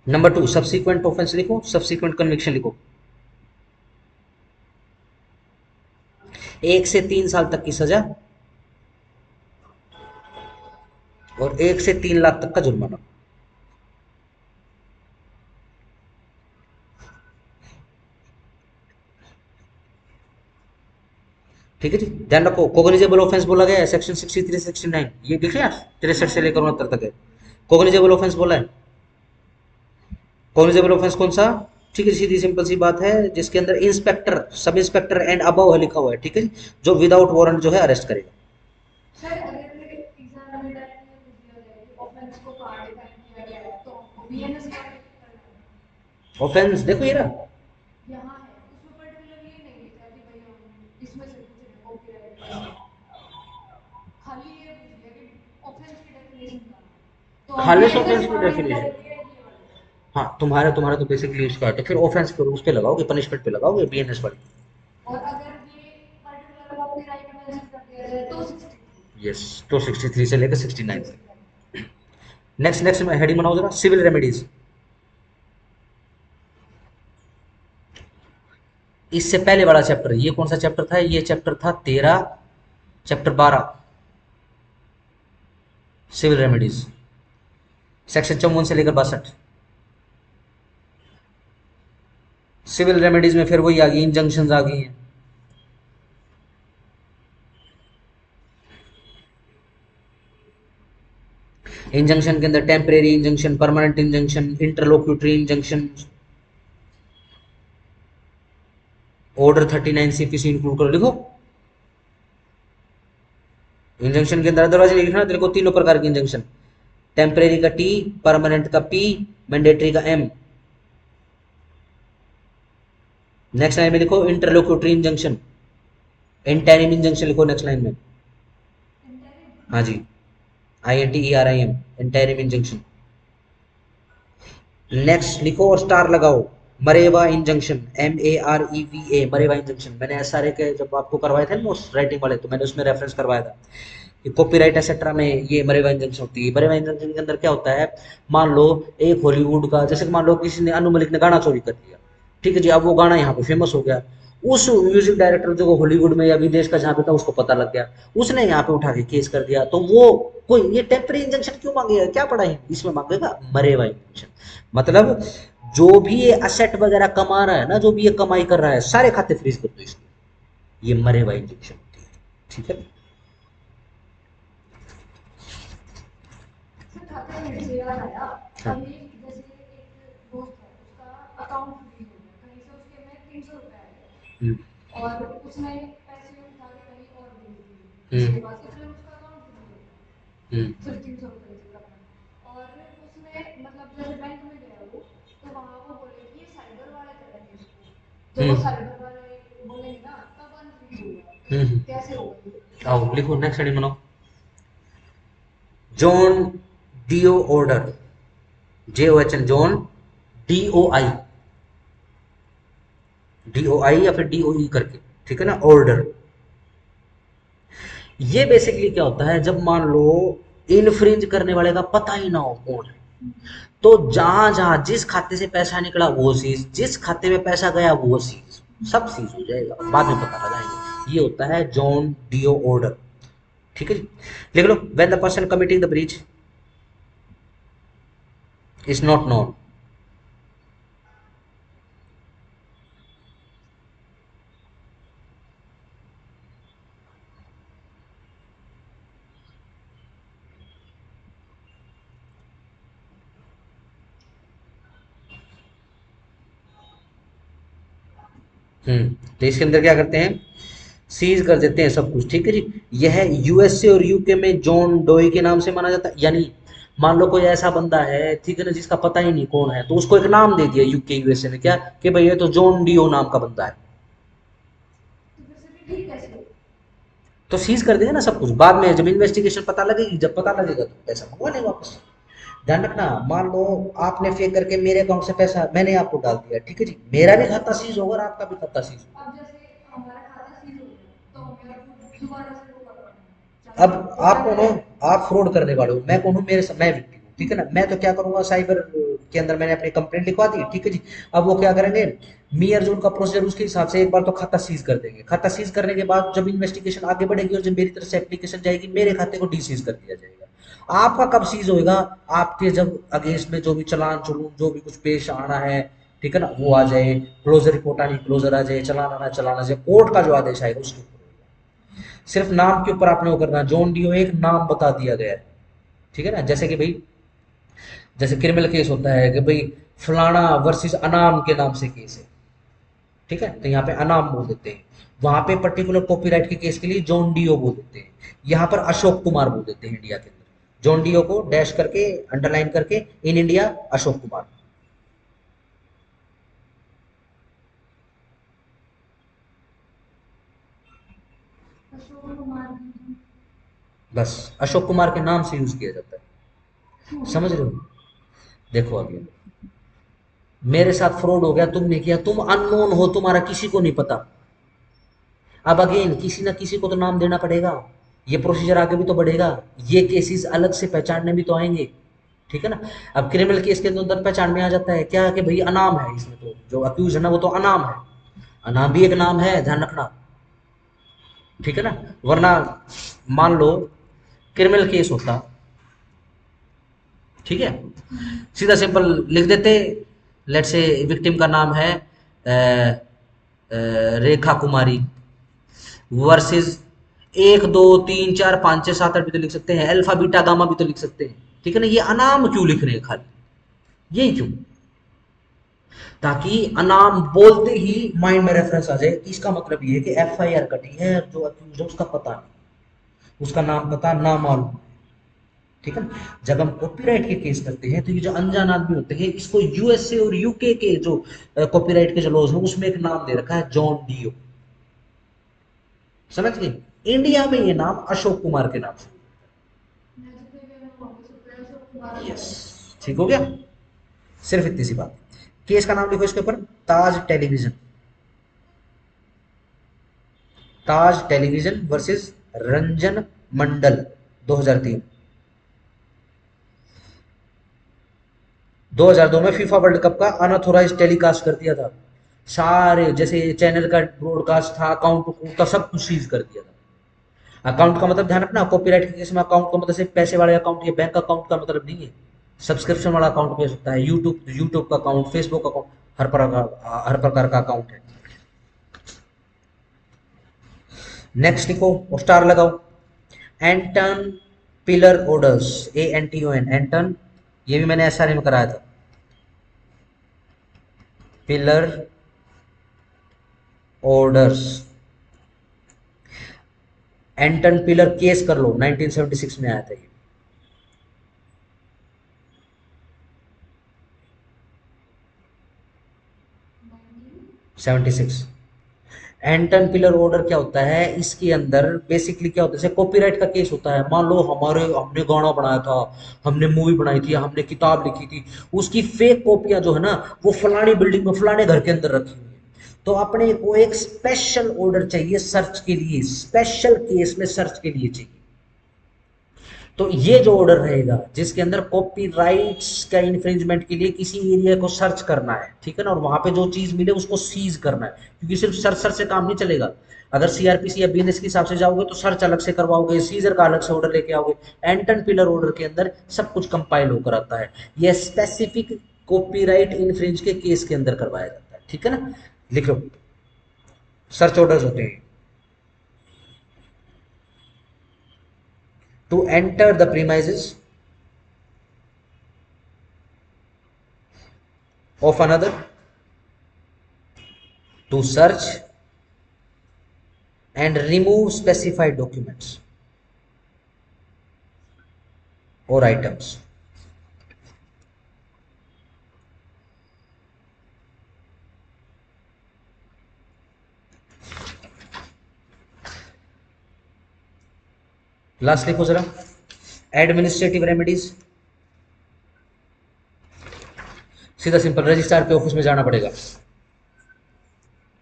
नंबर 2 सब्सिक्वेंट ऑफेंस लिखो, सब्सिक्वेंट कन्विक्शन लिखो, 1 से 3 साल तक की सजा और 1 से 3 लाख तक का जुर्माना। ठीक है जी, ध्यान रखो, कोग्निजेबल ऑफेंस बोला गया है सेक्शन 63 69, ये देख लिया, 63 से लेकर 69 तक है कोग्निजेबल ऑफेंस बोला है। कॉग्निजेबल ऑफेंस कौन सा? ठीक है, सीधी सिंपल सी बात है, जिसके अंदर inspector, sub inspector and above है लिखा हुआ है, ठीक है, जो विदाउट वारंट जो है अरेस्ट करेगा। सर अगर एग्जाम में डायरेक्टली पूछ दिया जाए कि ऑफेंस को कहाँ डिफाइन किया गया है तो हमको बीएनएस वाले करना है। ऑफेंस देखो ये रहा, यहाँ है उसमें पर्टिकुलरली नहीं लिखा है कि भाई हम इसमें से पूछ रहे हैं कॉपीराइट में से, खाली ये पूछ लिया कि ऑफेंस की डेफिनेशन क्या है, तो हम खालिश बीएनएस ऑफेंस की वाले डेफिनेशन। डालेंगे ये वाले। हाँ, तुम्हारा तुम्हारा तो बेसिकली उसका है, तो फिर ऑफेंस पर उस पे लगाओगे, पनिशमेंट पे लगाओगे बीएनएस वाली। और अगर ये पर्टिकुलर कॉपीराइट मेंशन कर दिया जाए तो 63। यस, तो 63 से लेकर 69 तक। नेक्स्ट नेक्स्ट में हेडिंग बनाओ जरा, सिविल रेमेडीज। इससे पहले वाला चैप्टर, ये कौन सा चैप्टर था? ये चैप्टर था 13, चैप्टर 12, सिविल रेमेडीज, सेक्शन 54 से लेकर 62। सिविल रेमेडीज में फिर वही आ गई, इंजंक्शन आ गई हैं। इंजंक्शन के अंदर temporary injunction, permanent injunction, interlocutory injunction, order 39 CPC include करो, लिखो। इंजंक्शन के अंदर अदरवाइज लिखना तेरे को तीनों प्रकार के इंजंक्शन, टेम्परेरी का टी, परमानेंट का पी, मैंडेटरी का एम। नेक्स्ट लाइन में लिखो इंटरलोक्यूटरी इंजंक्शन, इंटरिम इंजंक्शन लिखो नेक्स्ट लाइन में। हाँ जी, INTERIM, इंटरिम इंजंक्शन। नेक्स्ट लिखो और स्टार लगाओ, मरेवा इंजंक्शन, MAREVA, मरेवा इंजंक्शन। मैंने SRA के जब आपको करवाए थे मोस्ट राइटिंग वाले, तो मैंने उसमें रेफरेंस करवाया था कि कॉपीराइट एक्सेट्रा में ये मरेवा इंजंक्शन होती है। मरेवा इंजंक्शन के अंदर क्या होता है, मान लो एक हॉलीवुड का, जैसे मान लो किसी ने, अनु मलिक ने गाना चोरी कर लिया, ठीक है जी, अब वो गाना यहाँ पे फेमस हो गया, उस म्यूजिक डायरेक्टर जो हॉलीवुड में या विदेश का जहाँ पे था उसको पता लग गया, उसने यहाँ पे उठा के केस कर दिया, तो वो कोई ये टेम्पररी इंजंक्शन क्यों मांगेगा, क्या पड़ा है इसमें, मांगेगा मरेवा इंजंक्शन। मतलब जो भी ये असेट वगैरह कमा रहा है ना, जो भी ये कमाई कर रहा है, सारे खाते फ्रीज कर दो इसके, ये मरेवा इंजंक्शन होती है। ठीक है, सर खाते मेरे से याद आया, हाँ। अभी जैसे एक दोस्त है उसका अकाउंट फ्रीज हो गया, कहीं से उसके में 300 रुपए हम्म, आए और उसने पैसे उठा के कहीं और भेज दिए किसी के हम्म, पास, इसलिए उसका अकाउंट फ्रीज हो गया हम्म, सिर्फ 300 रुपए के कारण। और उसने मतलब जैसे बैंक में गया वो, तो वहां वो बोले कि ये साइबर वाले करेंगे इसको, तो वो हम्म, साइबर वाले बोलेंगे ना तब अनफ्रीज होगा, हम्म। कैसे होगा ये? आओ लिखो नेक्स्ट हेडिंग बनाओ, John Doe order, JOHN, John DOI, DOI या फिर DOE करके, ठीक है ना, ऑर्डर। ये बेसिकली क्या होता है, जब मान लो इनफ्रिंज करने वाले का पता ही ना हो कौन है, तो जहां जहां जिस खाते से पैसा निकला वो सीज, जिस खाते में पैसा गया वो सीज, सब सीज हो जाएगा, बाद में पता लगाएंगे। ये होता है जॉन डीओ ऑर्डर। ठीक है जी, लिख लो, when the person committing the breach is not known. तो इसके अंदर क्या करते हैं, सीज कर देते हैं सब कुछ, ठीक है जी। यह यूएसए और यूके में जॉन डोई के नाम से माना जाता है। यानी मान लो कोई ऐसा बंदा है, ठीक है ना, जिसका पता ही नहीं कौन है, तो उसको एक नाम दे दिया यूके यूएसए में, क्या कि भाई ये तो जॉन डीओ नाम का बंदा है, तो फिर से भी ठीक कैसे? तो सीज कर देगा ना सब कुछ। बाद में जब इन्वेस्टिगेशन पता लगेगी, जब पता लगेगा तो पैसा मंगवा लेगा वापस। ध्यान रखना, मान लो आपने फेक करके मेरे अकाउंट से पैसा मैंने आपको डाल दिया, ठीक है जी, मेरा भी खाता सीज होगा और आपका भी खाता सीज होगा। अब जैसे हमारा खाता सीज हो गया तो हमें अब दोबारा से वो करवाना है, अब चाहे वो आप पहले कौन हो? आप फ्रॉड करने वाले हो। मैं कौन हूँ? मैं विक्टिम हूँ, ठीक है ना। मैं तो क्या करूंगा, साइबर के अंदर मैंने अपनी कंप्लेंट लिखवा दी, ठीक है जी। अब वो क्या करेंगे, मी अर्जुन का प्रोसीजर उसके हिसाब से एक बार तो खाता सीज कर देंगे। खाता सीज करने के बाद जब इन्वेस्टिगेशन आगे बढ़ेगी और जब मेरी तरफ से एप्लीकेशन जाएगी, मेरे खाते को डी सीज कर दिया जाएगा। आपका कब सीज होएगा? आपके जब अगेंस्ट में जो भी चलान चुलून जो भी कुछ पेश आना है, ठीक है ना, वो आ जाए, क्लोजर रिपोर्ट आनी क्लोजर आ जाए, चलान आना चलाना जाए, कोर्ट का जो आदेश आएगा उसके ऊपर। सिर्फ नाम के ऊपर आपने वो करना, जॉन डीओ एक नाम बता दिया गया है, ठीक है ना। जैसे कि भाई, जैसे क्रिमिनल केस होता है कि भाई फलाना वर्सेस अनाम के नाम से केस है, ठीक है, तो यहाँ पे अनाम बोल देते हैं। वहां पे पर्टिकुलर कॉपीराइट के केस के लिए जॉन डीओ बोल देते हैं। यहाँ पर अशोक कुमार बोल देते हैं इंडिया के अंदर। जॉन डीओ को डैश करके अंडरलाइन करके इन इंडिया अशोक कुमार। अशोक कुमार बस अशोक कुमार के नाम से यूज किया जाता क्यों? है, समझ रहे हो? देखो अभी मेरे साथ फ्रॉड हो गया, तुमने किया, तुम अननोन हो, तुम्हारा किसी को नहीं पता। अब अगेन किसी ना किसी को तो नाम देना पड़ेगा, ये प्रोसीजर आगे भी तो बढ़ेगा, ये केसेस अलग से पहचानने भी तो आएंगे, ठीक है ना। अब क्रिमिनल केस के अंदर पहचान में आ जाता है क्या कि भाई अनाम है, इसमें तो जो अक्यूज है ना वो तो अनाम है। अनाम भी एक नाम है, ध्यान रखना, ठीक है ना। वरना मान लो क्रिमिनल केस होता, ठीक है, सीधा सिंपल लिख देते, लेट से विक्टिम का नाम है रेखा कुमारी वर्सेस 1 2 3 4 5 6 7 8 भी तो लिख सकते हैं, अल्फा बीटा गामा भी तो लिख सकते हैं, ठीक है ना। ये अनाम क्यों लिख रहे हैं खाली, यही क्यों? ताकि अनाम बोलते ही माइंड में रेफरेंस आ जाए। इसका मतलब ये है कि एफ आई आर कटी है, जो अक्यूज है उसका पता नहीं, उसका नाम पता ना मालूम, ठीक है ना। जब हम कॉपीराइट के केस करते हैं तो ये जो अनजान आदमी होते हैं, इसको यूएसए और यूके के जो कॉपीराइट के जो लॉज हैं उसमें एक नाम दे रखा है जॉन डीओ, समझ गए। इंडिया में ये नाम अशोक कुमार के नाम से। मैं जितने भी अनुभव होंगे सब पे अशोक कुमार यस, लगाएंगे। ठीक हो गया। सिर्फ इतनी सी बात। केस का नाम लिखो इसके ऊपर, ताज टेलीविजन। ताज टेलीविजन वर्सेस रंजन मंडल, 2003। 2002 में फीफा वर्ल्ड कप का अनऑथोराइज टेलीकास्ट कर दिया था। सारे जैसे चैनल का ब्रॉडकास्ट था, अकाउंट का सब कुछ सीज कर दिया था। अकाउंट का मतलब ध्यान रखना, कॉपीराइट के केस में अकाउंट का मतलब सिर्फ पैसे वाले अकाउंट या बैंक अकाउंट का मतलब नहीं है। सब्सक्रिप्शन वाला अकाउंट भी हो सकता है, यूट्यूब यूट्यूब का अकाउंट, फेसबुक अकाउंट, हर प्रकार का अकाउंट है। नेक्स्ट लिखो और स्टार लगाओ। एंटन पिलर ऑर्डर्स, ANTON एंटन, ये भी मैंने SRE में कराया था। पिलर ऑर्डर्स, एंटन पिलर केस कर लो, 1976 में आया था ये। 76। एंटन पिलर ऑर्डर क्या होता है, इसके अंदर बेसिकली क्या होता है, जैसे कॉपीराइट का केस होता है। मान लो हमने गाना बनाया था, हमने मूवी बनाई थी, हमने किताब लिखी थी, उसकी फेक कॉपियां जो है ना वो फलानी बिल्डिंग में फलाने घर के अंदर रखी हुई है। तो अपने को एक स्पेशल ऑर्डर चाहिए सर्च के लिए, स्पेशल केस में सर्च के लिए चाहिए। तो ये जो ऑर्डर रहेगा जिसके अंदर कॉपीराइट्स का इन्फ्रिंजमेंट के लिए किसी एरिया को सर्च करना है, ठीक है ना, और वहां पे जो चीज मिले उसको सीज करना है, क्योंकि सिर्फ सर्च सर्च से काम नहीं चलेगा। अगर सीआरपीसी या बीएनएस के हिसाब से जाओगे तो सर्च अलग से करवाओगे, सीजर का अलग से ऑर्डर लेके आओगे। एंटन पिलर ऑर्डर के अंदर सब कुछ कंपाइल होकर आता है। यह स्पेसिफिक कॉपीराइट इन्फ्रिंज के केस के अंदर करवाया जाता है, ठीक है ना। लिख लो, सर्च ऑर्डर्स होते हैं। To enter the premises of another, to search and remove specified documents or items. Last लिखो जरा, एडमिनिस्ट्रेटिव रेमेडीज, सीधा सिंपल रजिस्ट्रार के ऑफिस में जाना पड़ेगा।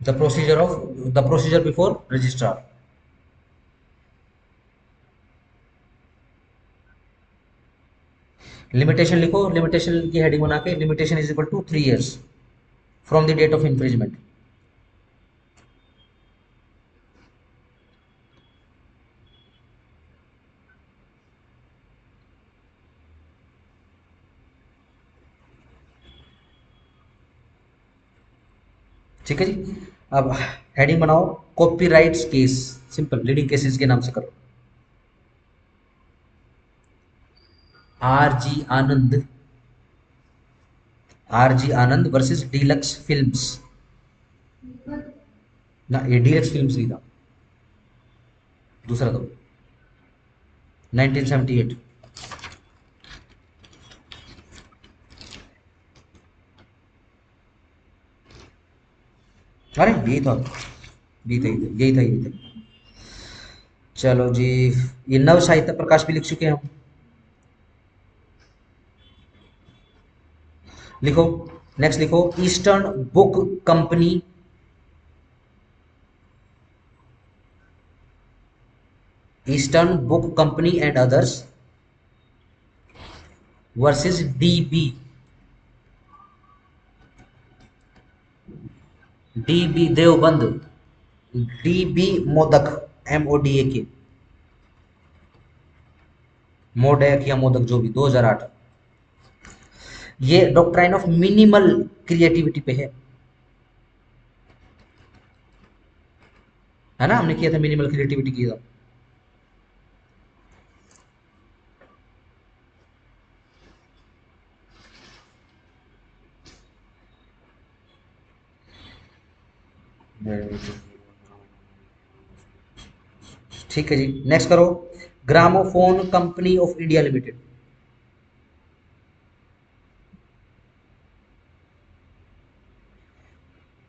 The procedure before registrar. Limitation लिखो, लिमिटेशन की हेडिंग बना के, limitation is equal to 3 years from the date of infringement. ठीक है जी। अब हेडिंग बनाओ, copyrights case, simple leading cases के नाम से करो। RG Anand versus deluxe films. ना, ये डीलक्स फिल्म्स नहीं था, दूसरा था 1978। अरे यही था, यही था। चलो जी, ये नव साहित्य प्रकाश भी लिख चुके हैं हम। लिखो, नेक्स्ट लिखो, eastern book company and others versus dB Deoband, dB modak, MODAK, modak या मोदक जो भी, 2008। ये डॉक्ट्राइन ऑफ मिनिमल क्रिएटिविटी पे है ना, हमने किया था मिनिमल क्रिएटिविटी किया था। ठीक है जी, नेक्स्ट करो, gramophone company of India limited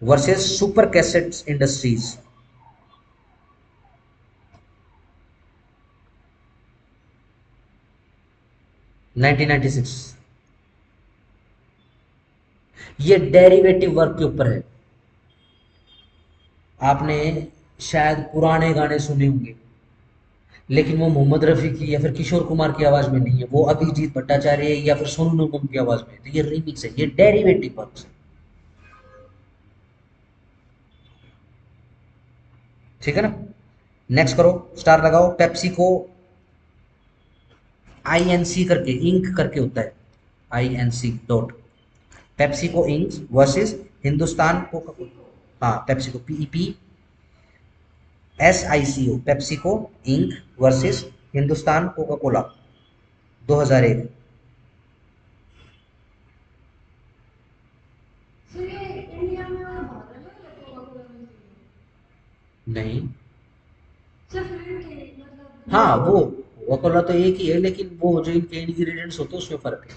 versus super cassettes industries. (1996). ये डेरिवेटिव वर्क के ऊपर है। आपने शायद पुराने गाने सुने होंगे, लेकिन वो मोहम्मद रफ़ी की या फिर किशोर कुमार की आवाज में नहीं है, वो अभिजीत भट्टाचार्य या फिर सोनू निगम की आवाज में। तो ये रिमिक्स है, ये डेरिवेटिव वर्क है। ठीक है ना। नेक्स्ट करो, स्टार लगाओ, पेप्सी को INC करके, इंक करके होता है, INC dot, PepsiCo Inc versus Hindustan Coca Cola. हाँ, PepsiCo PEPSICO, PepsiCo Inc versus Hindustan Coca Cola, 2001। Sir ये इंडिया में और बाहर अलग अलग कोका-कोला मिलती है? नहीं, सर फिर के मतलब हाँ वो कोका कोला तो एक ही है, लेकिन वो जो इनके इंग्रेडिएंट्स होते हैं उसमें फर्क है।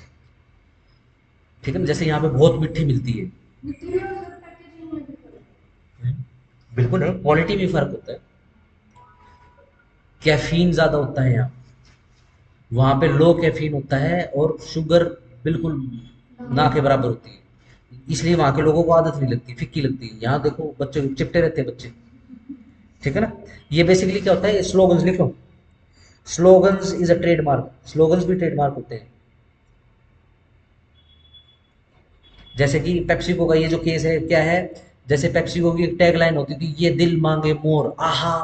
ठीक है ना, जैसे यहाँ पे बहुत मिट्टी मिलती है। मिट्टी और सर पैकेजिंग में भी फर्क है। बिल्कुल है, क्वालिटी में फर्क होता है, कैफीन ज्यादा होता है यहाँ, वहां पे लो कैफीन होता है और शुगर बिल्कुल ना के बराबर होती है, इसलिए वहां के लोगों को आदत नहीं लगती, फिक्की लगती है। यहाँ देखो बच्चे चिपटे रहते हैं बच्चे। ठीक है ना। ये बेसिकली क्या होता है, स्लोगन्स लिख लो, slogans is a trademark, slogans भी ट्रेडमार्क होते हैं। जैसे कि पेप्सिको का ये जो केस है, क्या है, जैसे पेप्सिको की एक टैगलाइन होती थी, ये दिल मांगे मोर आहा,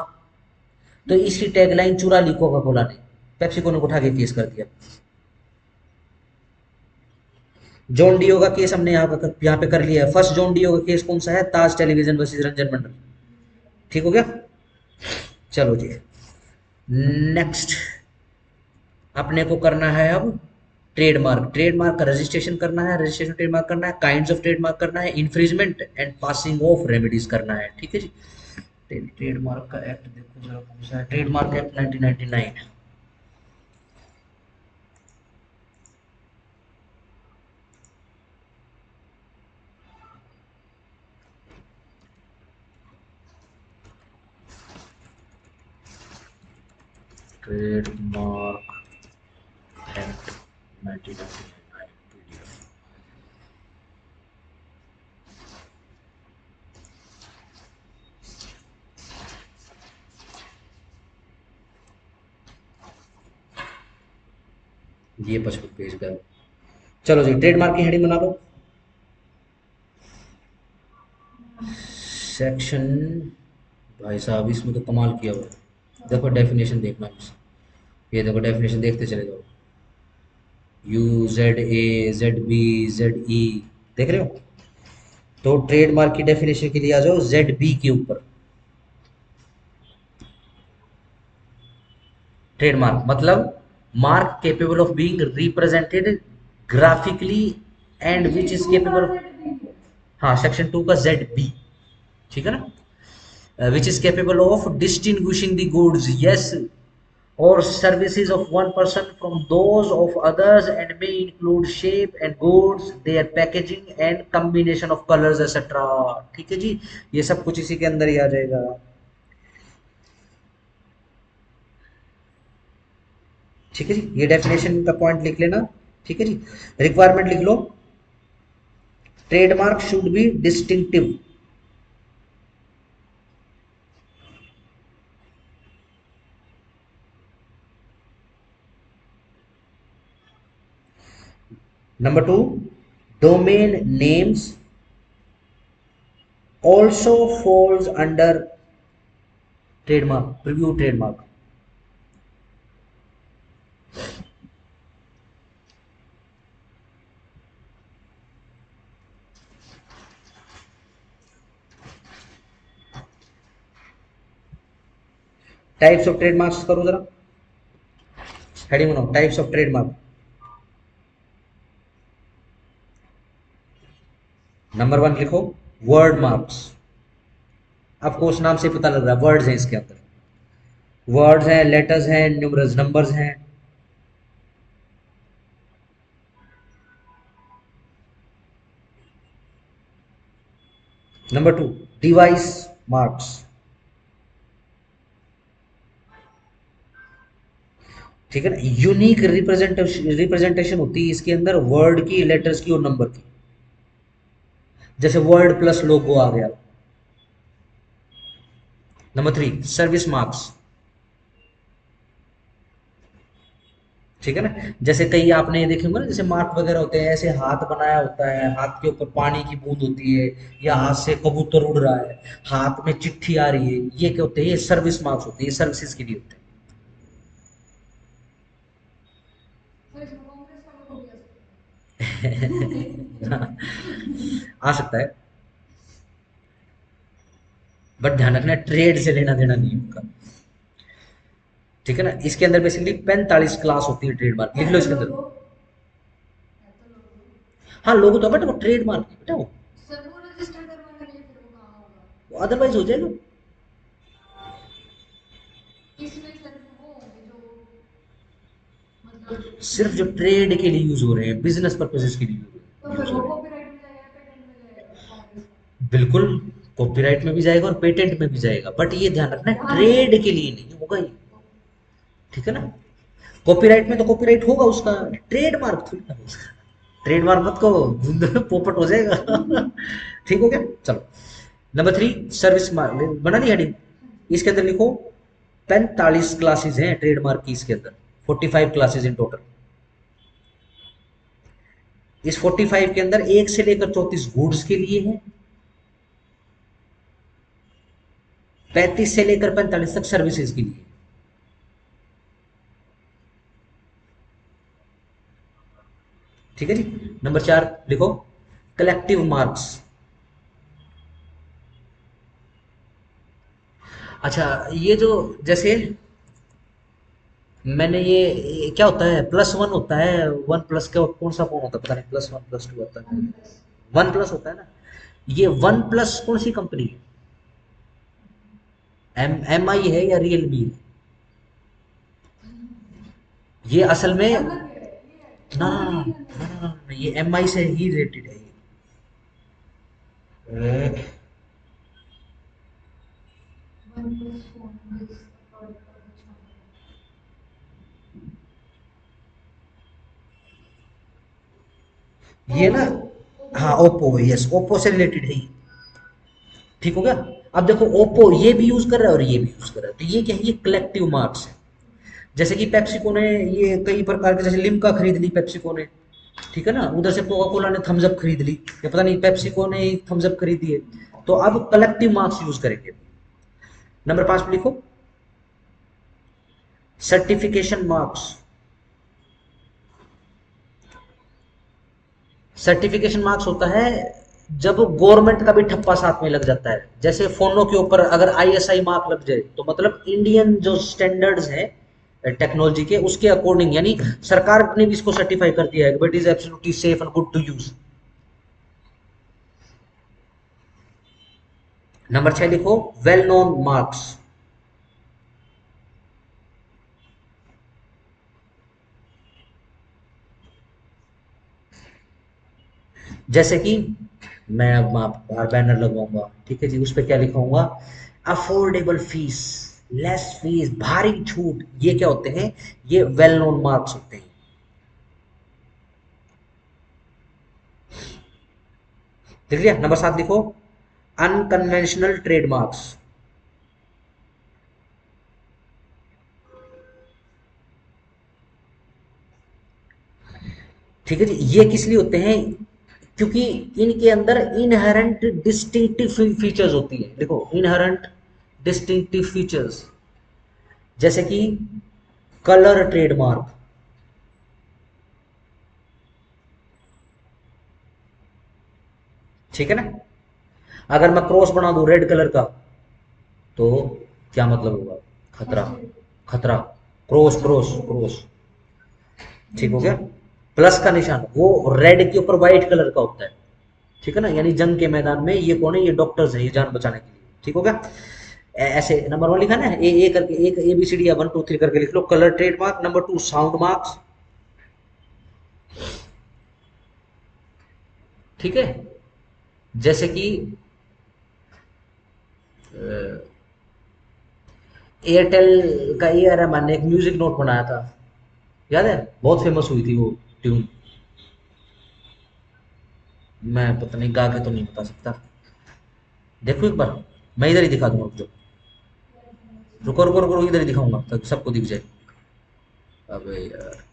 तो इसकी टैगलाइन चुरा ली कोका कोला ने, पेप्सिको ने उठा के केस कर दिया। जॉन डियो का केस हमने यहाँ पे कर लिया है। फर्स्ट जॉन डियो का केस कौन सा है, ताज टेलीविजन वर्सेस रंजन मंडल। ठीक हो गया। चलो जी, नेक्स्ट अपने को करना है अब ट्रेडमार्क। ट्रेडमार्क का रजिस्ट्रेशन करना है, रजिस्ट्रेशन ट्रेडमार्क करना है, काइंड्स ऑफ ट्रेडमार्क करना है, infringement and passing of remedies करना है। ठीक है जी। ट्रेडमार्क का एक्ट देखो जरा कौन सा है, trademark act 1999। Trademark act 1999 PDF. ये 55 पेज का है। चलो जी, ट्रेडमार्क की हेडिंग बना लो। सेक्शन, भाई साहब इसमें तो कमाल किया हुआ है। देखो डेफिनेशन देखना, ये देखो डेफिनेशन देखते चले जाओ। U Z A Z B Z E, देख रहे हो? तो ट्रेडमार्क की डेफिनेशन के लिए आ जाओ जेड बी के ऊपर। ट्रेडमार्क मतलब mark capable of being represented graphically and which is capable of, हाँ सेक्शन 2 का जेड बी, ठीक है ना, which is capable of distinguishing the goods, yes, or services of one person from those of others and may include shape and goods, their packaging and combination of colors etc। ठीक है जी, ये सब कुछ इसी के अंदर ही आ जाएगा। ठीक है जी, ये डेफिनेशन का पॉइंट लिख लेना। ठीक है जी, रिक्वायरमेंट लिख लो, trademark should be distinctive. Number 2, domain names also falls under trademark, preview trademark. Types of trademarks करो जरा, हेडिंग बनाओ टाइप्स ऑफ ट्रेडमार्क। नंबर 1 लिखो वर्ड मार्क्स। आपको उस नाम से पता लग रहा है, वर्ड्स हैं इसके अंदर, वर्ड्स हैं, लेटर्स हैं, न्यूमरस नंबर्स हैं। Number 2, device marks. ठीक है ना, यूनिक रिप्रेजेंटेशन होती है इसके अंदर वर्ड की, लेटर्स की और नंबर की। जैसे वर्ड प्लस लोगो आ गया। Number 3, service marks. ठीक है ना, जैसे कई आपने देखे होंगे ना, जैसे मार्क वगैरह होते हैं, ऐसे हाथ बनाया होता है, हाथ के ऊपर पानी की बूंद होती है, या हाथ से कबूतर उड़ रहा है, हाथ में चिट्ठी आ रही है, ये क्या होते हैं? ये सर्विस मार्क्स होते हैं, ये सर्विसेज के लिए होते हैं। सर इसमें कांग्रेस का लोगो भी आ सकता है। आ सकता है, बट ध्यान रखना ट्रेड से लेना देना नहीं है उनका। ठीक है ना, इसके अंदर बेसिकली 45 क्लास होती है ट्रेडमार्क, लिख लो इसके अंदर। लोगो है तो लोगो। हाँ लोगो तो, बट वो ट्रेडमार्क है बेटा, वो सर वो रजिस्टर करवाने के लिए फिर वो कहाँ होगा? अदरवाइज हो जाएगा। इसमें सिर्फ वो होंगे जो मतलब सिर्फ जो ट्रेड के लिए यूज हो रहे हैं, बिजनेस पर्पसेस के लिए तो यूज फिर हो वो रहे हैं। कॉपीराइट में जाएगा, पेटेंट में जाएगा कांग्रेस का। बिल्कुल, कॉपीराइट में भी जाएगा और पेटेंट में भी जाएगा, बट ये ध्यान रखना ट्रेड के लिए नहीं होगा ये। ठीक है ना, कॉपीराइट में तो कॉपीराइट होगा उसका, ट्रेडमार्क थोड़ी ना होगा। ट्रेडमार्क मत को पोपट हो जाएगा। ठीक हो गया, चलो। नंबर 3, सर्विस मार्क बना दी हेडिंग। हाँ जी। इसके अंदर लिखो 45 क्लासेस हैं ट्रेडमार्क की, इसके अंदर 45 क्लासेस इन टोटल। इस 45 के अंदर 1 से लेकर 34 गुड्स के लिए है, 35 से लेकर 45 तक सर्विसेज के लिए। ठीक है जी, नंबर 4 लिखो कलेक्टिव मार्क्स। अच्छा, ये जो जैसे मैंने ये क्या होता है, +1 होता है, 1+ का कौन सा फोन होता है पता नहीं, +1 +2 होता है, वन प्लस। 1+ होता है ना। ये 1+ कौन सी कंपनी है? MI है या रियलमी है? ये असल में अलग है ये ना ना कंपनी ना ना ना ना, ये MI से ही रिलेटेड है ये। वन प्लस फोन इज ये ना, ओप्पो हाँ ओप्पो, यस ओप्पो से रिलेटेड है ये। ठीक हो गया। अब देखो ओप्पो ये भी यूज कर रहा है और ये भी यूज कर रहा है, तो ये क्या है, ये कलेक्टिव मार्क्स है। जैसे कि पेप्सिको ने ये कई प्रकार के, जैसे लिम्का खरीद ली पेप्सिको ने, ठीक है ना, उधर से कोका कोला ने थम्स अप खरीद ली, या पता नहीं पेप्सिको ने थम्स अप खरीदी है। तो अब कलेक्टिव मार्क्स यूज करेंगे। नंबर 5 पे लिखो सर्टिफिकेशन मार्क्स। सर्टिफिकेशन मार्क्स होता है जब गवर्नमेंट का भी ठप्पा साथ में लग जाता है। जैसे फोनों के ऊपर अगर ISI मार्क लग जाए तो मतलब इंडियन जो स्टैंडर्ड्स है टेक्नोलॉजी के, उसके अकॉर्डिंग, यानी सरकार ने भी इसको सर्टिफाई कर दिया है कि it is absolutely safe and good to use. Number 6 लिखो वेल नोन मार्क्स। जैसे कि मैं अब बार बैनर लगवाऊंगा, ठीक है जी, उस पर क्या लिखूंगा, अफोर्डेबल फीस, लेस फीस, भारी छूट, ये क्या होते हैं, ये वेल नोन मार्क्स होते हैं। देख लिया। नंबर 7 लिखो अनकन्वेंशनल ट्रेडमार्क्स। ठीक है जी, ये किस लिए होते हैं, क्योंकि इनके अंदर इनहेरेंट डिस्टिंक्टिव फीचर्स होती है। देखो इनहेरेंट डिस्टिंक्टिव फीचर्स, जैसे कि कलर ट्रेडमार्क, ठीक है ना। अगर मैं क्रॉस बना दूं रेड कलर का, तो क्या मतलब होगा, खतरा, खतरा, क्रॉस क्रॉस क्रॉस, ठीक हो गया। प्लस का निशान वो रेड के ऊपर व्हाइट कलर का होता है, ठीक है ना, यानी जंग के मैदान में ये कौन है, ये डॉक्टर्स है, ये जान बचाने के लिए, ठीक हो गया। ऐसे नंबर 1 लिखा ना, ए करके, एक ABCD या 1 2 3 करके लिख लो, colour trademark. Number 2 sound marks, ठीक है, जैसे कि एयरटेल का AR रहमान ने एक म्यूजिक नोट बनाया था, याद है, बहुत फेमस हुई थी वो ट्यून। मैं पता नहीं गा के तो नहीं बता सकता, देखो एक बार, मैं इधर ही दिखा दूंगा, रुको रुको रुको रुको, इधर ही दिखाऊंगा ताकि सबको दिख जाए। अबे यार,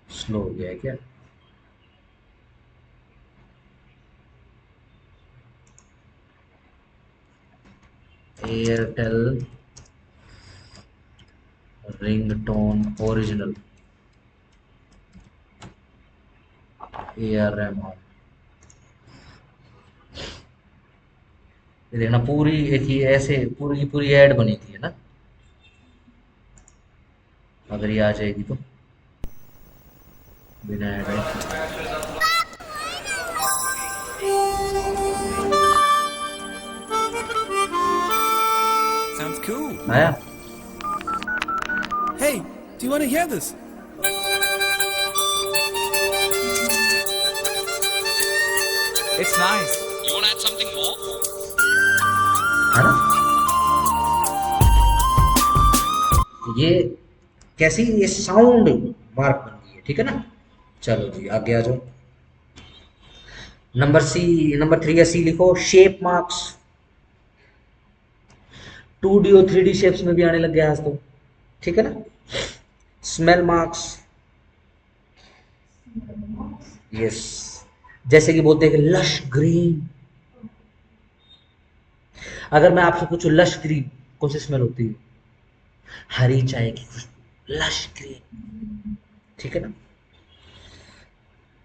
स्लो हो गया है क्या? Airtel ringtone original AR Rahman, ये देखना पूरी एक ही ऐसे पूरी की पूरी ऐड बनी थी, है ना, अगर ये आ जाएगी तो बिना ऐड है। Sounds cool. आया। Hey, do you want to hear this? It's nice. You want to add something more? है ना, ये कैसी, ये साउंड मार्क बन गई है, ठीक है ना। चलो जी आगे आ जाओ। नंबर 3 या सी लिखो शेप मार्क्स। 2D और 3D शेप्स में भी आने लग गया आज तो, ठीक है ना। स्मेल मार्क्स, यस, जैसे कि बोलते हैं कि लश ग्रीन। अगर मैं आपसे पूछूं लश ग्रीन कौन सी स्मेल होती है, हरी चाय की खुशबू, लश ग्रीन, ठीक है ना,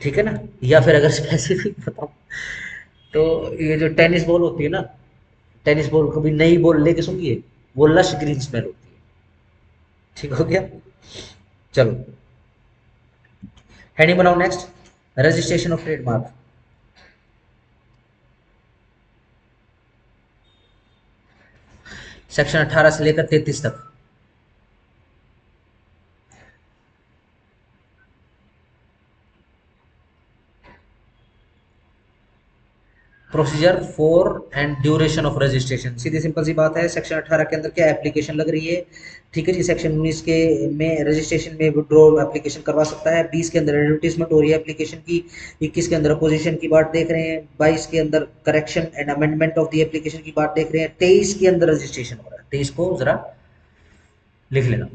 ठीक है ना। या फिर अगर स्पेसिफिक बताऊं, तो ये जो टेनिस बॉल होती है ना, टेनिस बॉल कभी नई बॉल लेके सूंघिए, वो लश ग्रीन स्मेल होती है, ठीक हो गया। चलो हेडिंग बनाओ next, registration of trademark. Section 18 से लेकर 33 तक। Procedure for and duration of registration, सीधी सिंपल सी बात है। सेक्शन 18 के अंदर क्या एप्लीकेशन लग रही है, ठीक है जी। सेक्शन 19 के में रजिस्ट्रेशन में विड्रॉल एप्लीकेशन करवा सकता है। 20 के अंदर एडवर्टीजमेंट हो रही है एप्लीकेशन की। 21 के अंदर अपोजिशन की बात देख रहे हैं। 22 के अंदर correction and amendment of the application की बात देख रहे हैं। 23 के अंदर रजिस्ट्रेशन हो रहा है। 23 को जरा लिख लेना।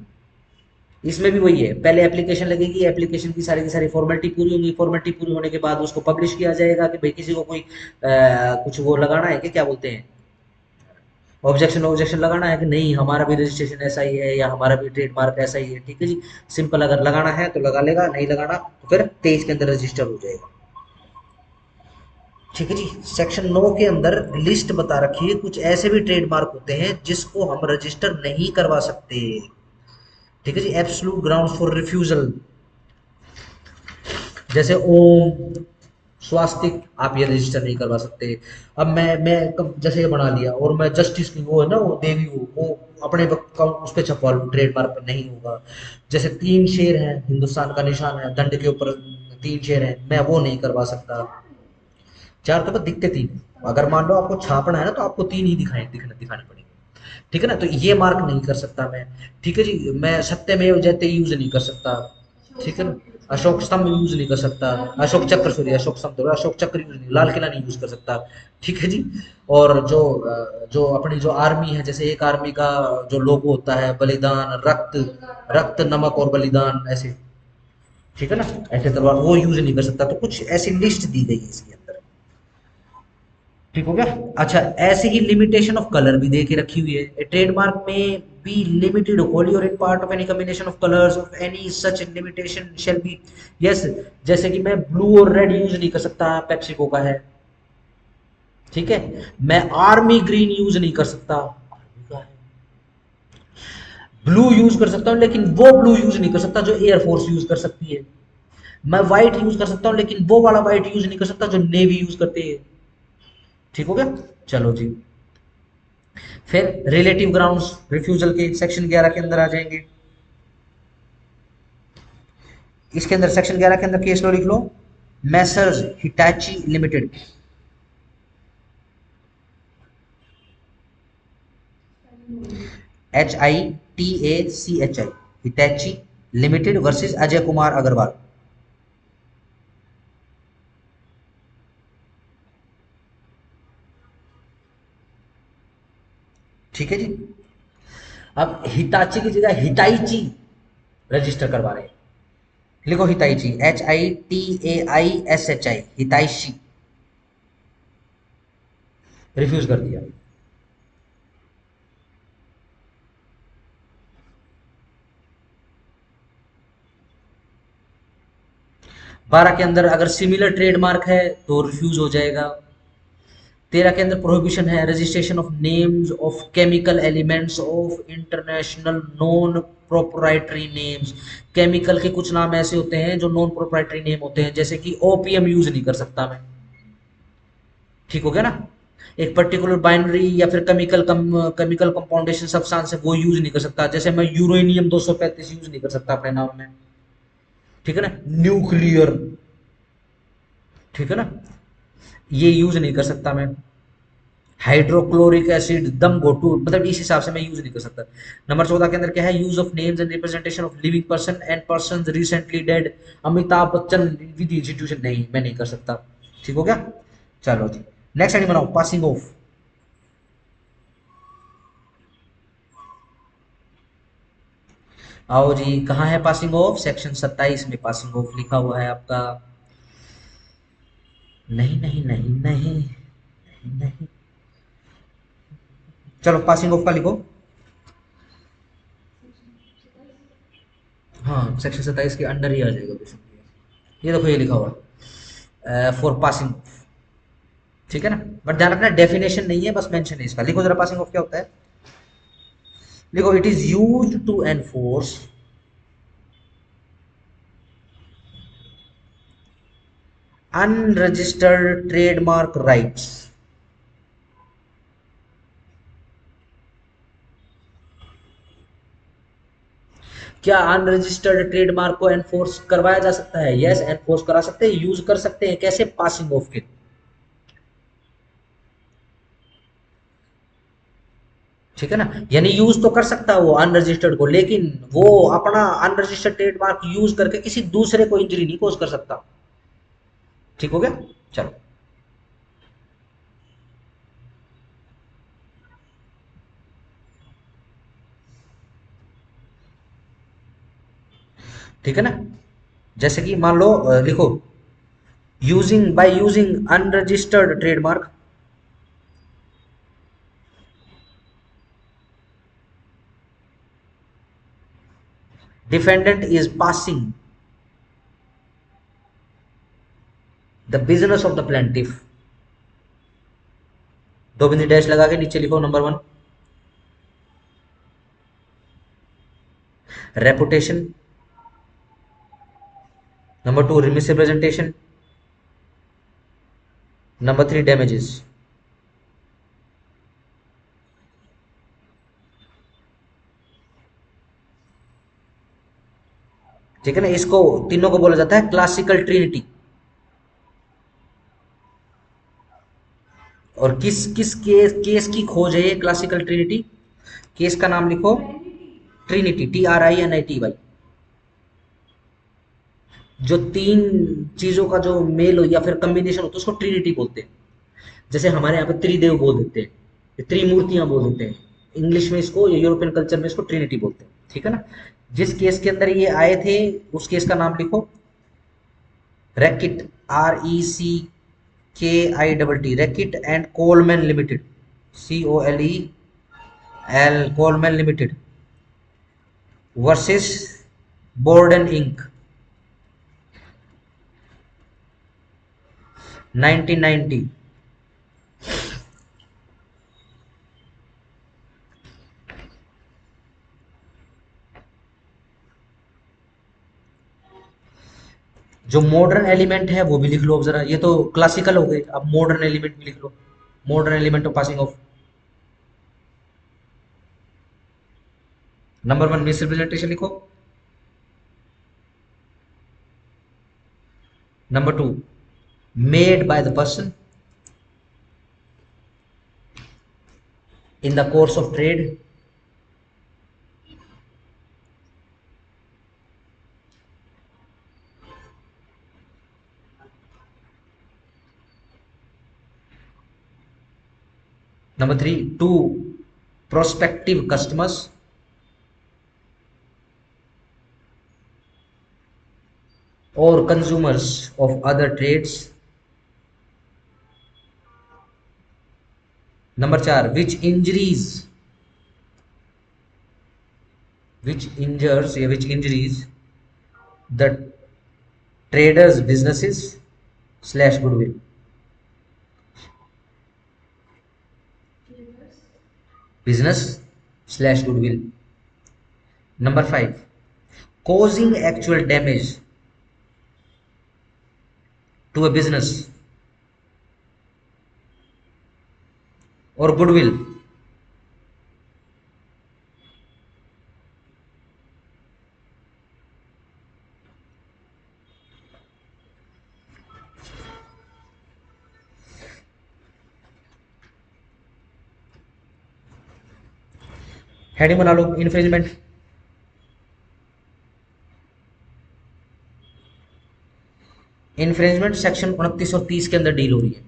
इसमें भी वही है, पहले एप्लीकेशन लगेगी, एप्लीकेशन की सारी फॉर्मेलिटी पूरी होगी। फॉर्मेलिटी पूरी होने के बाद उसको पब्लिश किया जाएगा कि भाई किसी को कोई कुछ वो लगाना है कि क्या बोलते हैं, ऑब्जेक्शन लगाना है कि नहीं हमारा भी रजिस्ट्रेशन ऐसा ही है या हमारा भी ट्रेडमार्क ऐसा ही है, ठीक है जी। सिंपल, अगर लगाना है तो लगा लेगा, नहीं लगाना तो फिर 23 के अंदर रजिस्टर हो जाएगा, ठीक है जी। सेक्शन 9 के अंदर लिस्ट बता रखी है, कुछ ऐसे भी ट्रेडमार्क होते हैं जिसको हम रजिस्टर नहीं करवा सकते, ठीक है जी। एब्सोल्यूट ग्राउंड्स फॉर रिफ्यूजल, जैसे ओम, स्वास्तिक, आप ये रजिस्टर नहीं करवा सकते। अब मैं जैसे ये बना लिया और मैं जस्टिस की वो है ना, वो देवी वो अपने उस पर छपवा लूँ, ट्रेडमार्क पर नहीं होगा। जैसे 3 शेर हैं, हिंदुस्तान का निशान है, दंड के ऊपर 3 शेर हैं, मैं वो नहीं करवा सकता। 4 तो बस दिखते 3, अगर मान लो आपको छापना है ना तो आपको 3 ही दिखाने पड़ेंगे, ठीक है ना। तो ये मार्क नहीं कर सकता मैं, ठीक है जी। मैं सत्यमेव जयते यूज नहीं कर सकता, ठीक है ना। अशोक स्तंभ यूज नहीं कर सकता, अशोक चक्र, सॉरी अशोक स्तंभ तो अशोक चक्र यूज नहीं, लाल किला नहीं यूज कर सकता, ठीक है जी। और जो अपनी जो आर्मी है, जैसे एक आर्मी का जो लोगो होता है, बलिदान, रक्त, रक्त नमक और बलिदान, ऐसे, ठीक है ना, ऐसे तलवार, वो यूज नहीं कर सकता। तो कुछ ऐसी लिस्ट दी गई है इसके अंदर, ठीक हो गया। अच्छा, ऐसे ही लिमिटेशन ऑफ कलर भी दे के रखी हुई है। ट्रेडमार्क में बी लिमिटेड होली और in part of any combination of colours of any such limitation shall be, yes. जैसे कि मैं ब्लू और रेड यूज नहीं कर सकता, पेप्सिको का है, ठीक है। मैं आर्मी ग्रीन यूज नहीं कर सकता, आर्मी का है। ब्लू यूज कर सकता हूं लेकिन वो ब्लू यूज नहीं कर सकता जो एयरफोर्स यूज कर सकती है। मैं व्हाइट यूज कर सकता हूं लेकिन वो वाला व्हाइट यूज नहीं कर सकता जो नेवी यूज करती है, ठीक हो गया। चलो जी, फिर रिलेटिव ग्राउंड्स रिफ्यूजल के सेक्शन 11 के अंदर आ जाएंगे। इसके अंदर सेक्शन 11 के अंदर केस लो लिख लो, Messrs Hitachi limited, HITACHI, Hitachi limited versus Ajay Kumar Agarwal. ठीक है जी। अब हिताची की जगह हिताईची रजिस्टर करवा रहे हैं, लिखो हिताईची, HITAISHI, हिताईशी, रिफ्यूज कर दिया। 12 के अंदर अगर सिमिलर ट्रेडमार्क है तो रिफ्यूज हो जाएगा। 13 के अंदर प्रोहिबिशन है registration of names of chemical elements of international non proprietary names. Chemical के कुछ नाम ऐसे होते हैं जो नॉन प्रोप्राइटरी नेम होते हैं, जैसे कि ओपीएम यूज नहीं कर सकता मैं, ठीक हो गया ना। एक पर्टिकुलर बाइनरी या फिर केमिकल कंपाउंडेशन सब्सटेंस है वो यूज नहीं कर सकता, जैसे मैं यूरेनियम 235 यूज नहीं कर सकता अपने नाम में, ठीक है ना। न्यूक्लियर, ठीक है ना, ये यूज नहीं कर सकता मैं। हाइड्रोक्लोरिक एसिड, दम घोटू, मतलब इस हिसाब से मैं यूज नहीं कर सकता। नंबर 14 के अंदर क्या है, use of names and representation of living person and person recently dead. Amitabh Bachchan with institution, नहीं मैं नहीं कर सकता, ठीक हो गया। चलो जी, नेक्स्ट आइटम बनाओ, पासिंग ऑफ। आओ जी, कहाँ है पासिंग ऑफ, सेक्शन 27 में पासिंग ऑफ लिखा हुआ है आपका। नहीं नहीं नहीं नहीं नहीं नहीं, चलो पासिंग ऑफ का लिखो। हाँ, सेक्शन 27 के अंडर ही आ जाएगा बेसिकली। ये देखो ये लिखा हुआ फॉर पासिंग ऑफ, ठीक है ना। बट ध्यान रखना डेफिनेशन नहीं है, बस मेंशन है इसका। लिखो जरा पासिंग ऑफ क्या होता है, लिखो it is used to enforce unregistered trademark rights. क्या अनरजिस्टर्ड ट्रेडमार्क को एनफोर्स करवाया जा सकता है? यस, एनफोर्स करा सकते हैं, यूज कर सकते हैं। कैसे? पासिंग ऑफ के। ठीक है ना, यानी यूज तो कर सकता है वो अनरजिस्टर्ड को, लेकिन वो अपना अनरजिस्टर्ड ट्रेडमार्क यूज करके किसी दूसरे को इंजरी नहीं कॉज कर सकता। ठीक हो गया? चलो, ठीक है ना। जैसे कि मान लो लिखो, using unregistered trademark, defendant is passing the business of the plaintiff. दो बिंदु डैश लगा के नीचे लिखो number 1 reputation, number 2 misrepresentation, number 3 damages. ठीक है ना, इसको तीनों को बोला जाता है क्लासिकल ट्रिनिटी। और किस किस केस की खोज है ये क्लासिकल ट्रिनिटी? केस का नाम लिखो, ट्रिनिटी, TRINITY। जो तीन चीजों का जो मेल हो या फिर कॉम्बिनेशन होता है उसको ट्रिनिटी बोलते हैं। जैसे हमारे यहाँ पे त्रिदेव बोल देते हैं, त्रिमूर्तियां बोल देते हैं, इंग्लिश में इसको, या यूरोपियन कल्चर में इसको ट्रिनिटी बोलते हैं। ठीक है ना। जिस केस के अंदर ये आए थे उस केस का नाम लिखो, Reckitt, RECKITT, Reckitt and Colman limited, COLEL, Colman limited versus Borden Inc, 1990। जो मॉडर्न एलिमेंट है वो भी लिख लो अब जरा, ये तो क्लासिकल हो गए, अब मॉडर्न एलिमेंट भी लिख लो, modern element of passing off. Number 1 misrepresentation लिखो, number 2 made by the person in the course of trade, number 3 to prospective customers, or consumers of other trades. Number 4 which injuries the traders businesses slash goodwill, business slash goodwill. Number 5 causing actual damage to a business or goodwill. Heading बना लो, इन्फ्रिंजमेंट। इन्फ्रिंजमेंट सेक्शन 29 और 30 के अंदर डील हो रही है।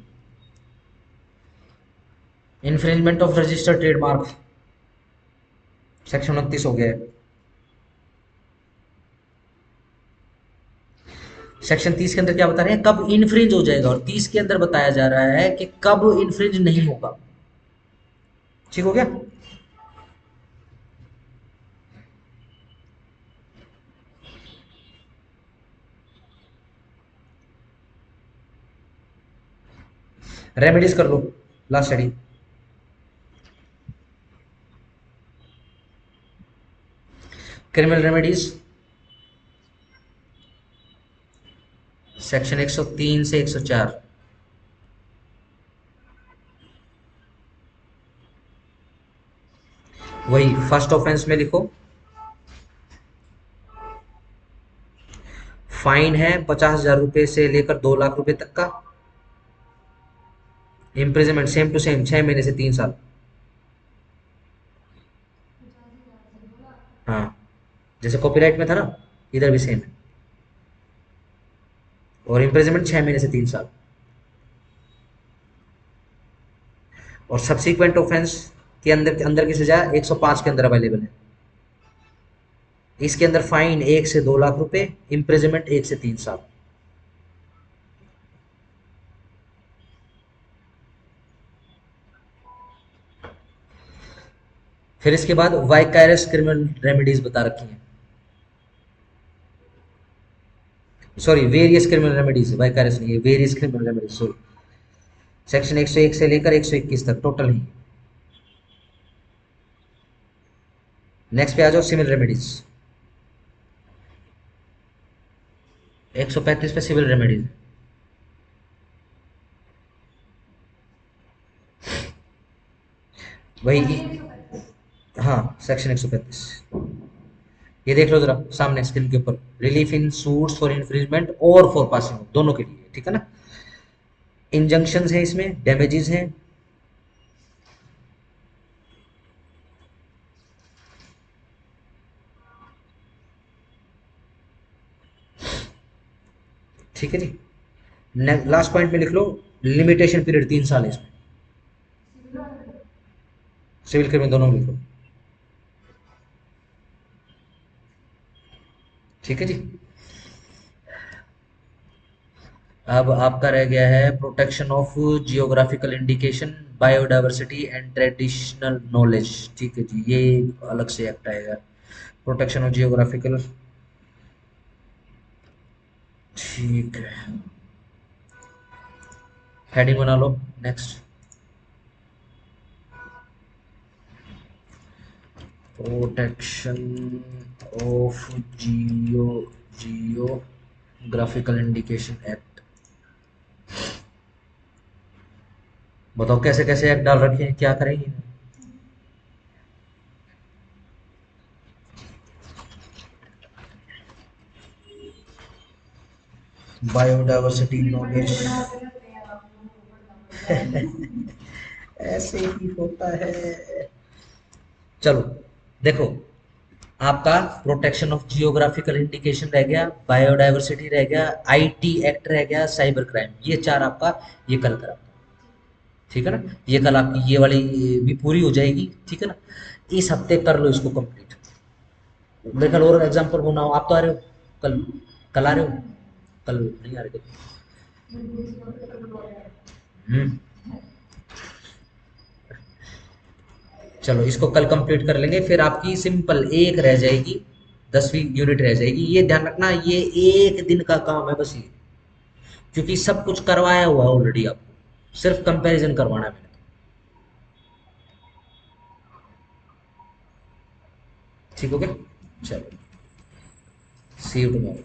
Infringement of registered trademark section 29 हो गया है। सेक्शन 30 के अंदर क्या बता रहे हैं, कब इन्फ्रिंज हो जाएगा, और 30 के अंदर बताया जा रहा है कि कब इन्फ्रिंज नहीं होगा। ठीक हो गया? रेमेडीज कर लो, last study. Criminal remedies, section 103 से 104। वही फर्स्ट ऑफेंस में लिखो, फाइन है 50,000 रुपए से लेकर 2 लाख रुपए तक का, इम्प्रिजनमेंट सेम टू सेम 6 महीने से 3 साल। 50,000 से 2 लाख। हाँ, जैसे कॉपीराइट में था ना, इधर भी सेम है, और इम्प्रिजनमेंट 6 महीने से 3 साल। और सब्सिक्वेंट ऑफेंस के अंदर की सजा 105 के अंदर अवेलेबल है। इसके अंदर फाइन 1 से 2 लाख रुपए, इम्प्रिजनमेंट 1 से 3 साल। फिर इसके बाद वाइकायरस क्रिमिनल रेमेडीज बता रखी हैं, सॉरी वेरियस क्रिमिनल रेमेडीज, वाइकायरस नहीं है, various criminal remedies, sorry. Section 101 से लेकर 121 तक टोटल ही। नेक्स्ट पे आ जाओ, सिविल रेमेडीज। 135 पे सिविल रेमेडीज। वही, खाली 135। हाँ सेक्शन 135। ये देख लो जरा सामने स्क्रीन के ऊपर, relief in suits for infringement और फॉर पासिंग, दोनों के लिए, ठीक है ना। इंजंक्शंस हैं इसमें, डैमेजेस हैं, ठीक है जी। लास्ट पॉइंट में लिख लो, लिमिटेशन पीरियड 3 साल है इसमें, सिविल वाले। सिविल क्रिमिनल दोनों लिख लो, ठीक है जी। अब आपका रह गया है protection of geographical indication, biodiversity and traditional knowledge, ठीक है जी, ये अलग से एक्ट आएगा। प्रोटेक्शन ऑफ जियोग्राफिकल, ठीक है, हेडिंग बना लो। Next, protection of geographical indication act. बताओ कैसे कैसे एक्ट डाल रखे हैं, क्या करेंगे। बायोडाइवर्सिटी नॉलेज, बनाते रहते हैं आप लोगों को पढ़ना पड़ता है। ऐसे ही होता है। चलो देखो, आपका प्रोटेक्शन ऑफ जियोग्राफिकल इंडिकेशन रह गया, बायोडाइवर्सिटी रह गया, आईटी एक्ट रह गया, साइबर क्राइम, ये चार आपका ये कल करा, ठीक है ना। ये कल आपकी ये वाली भी पूरी हो जाएगी, ठीक है ना। इस हफ्ते कर लो इसको कंप्लीट। मेरे कल और एग्जाम्पल होना हो, आप तो आ रहे हो कल, कल आ रहे हो, कल नहीं आ रहे थे। हम्म, चलो इसको कल कंप्लीट कर लेंगे, फिर आपकी सिंपल एक रह जाएगी, 10वीं यूनिट रह जाएगी। ये ध्यान रखना, ये एक दिन का काम है बस ये, क्योंकि सब कुछ करवाया हुआ है ऑलरेडी, आपको सिर्फ कंपैरिजन करवाना है मैंने। ठीक हो गया, चलो सी यू टुमारो।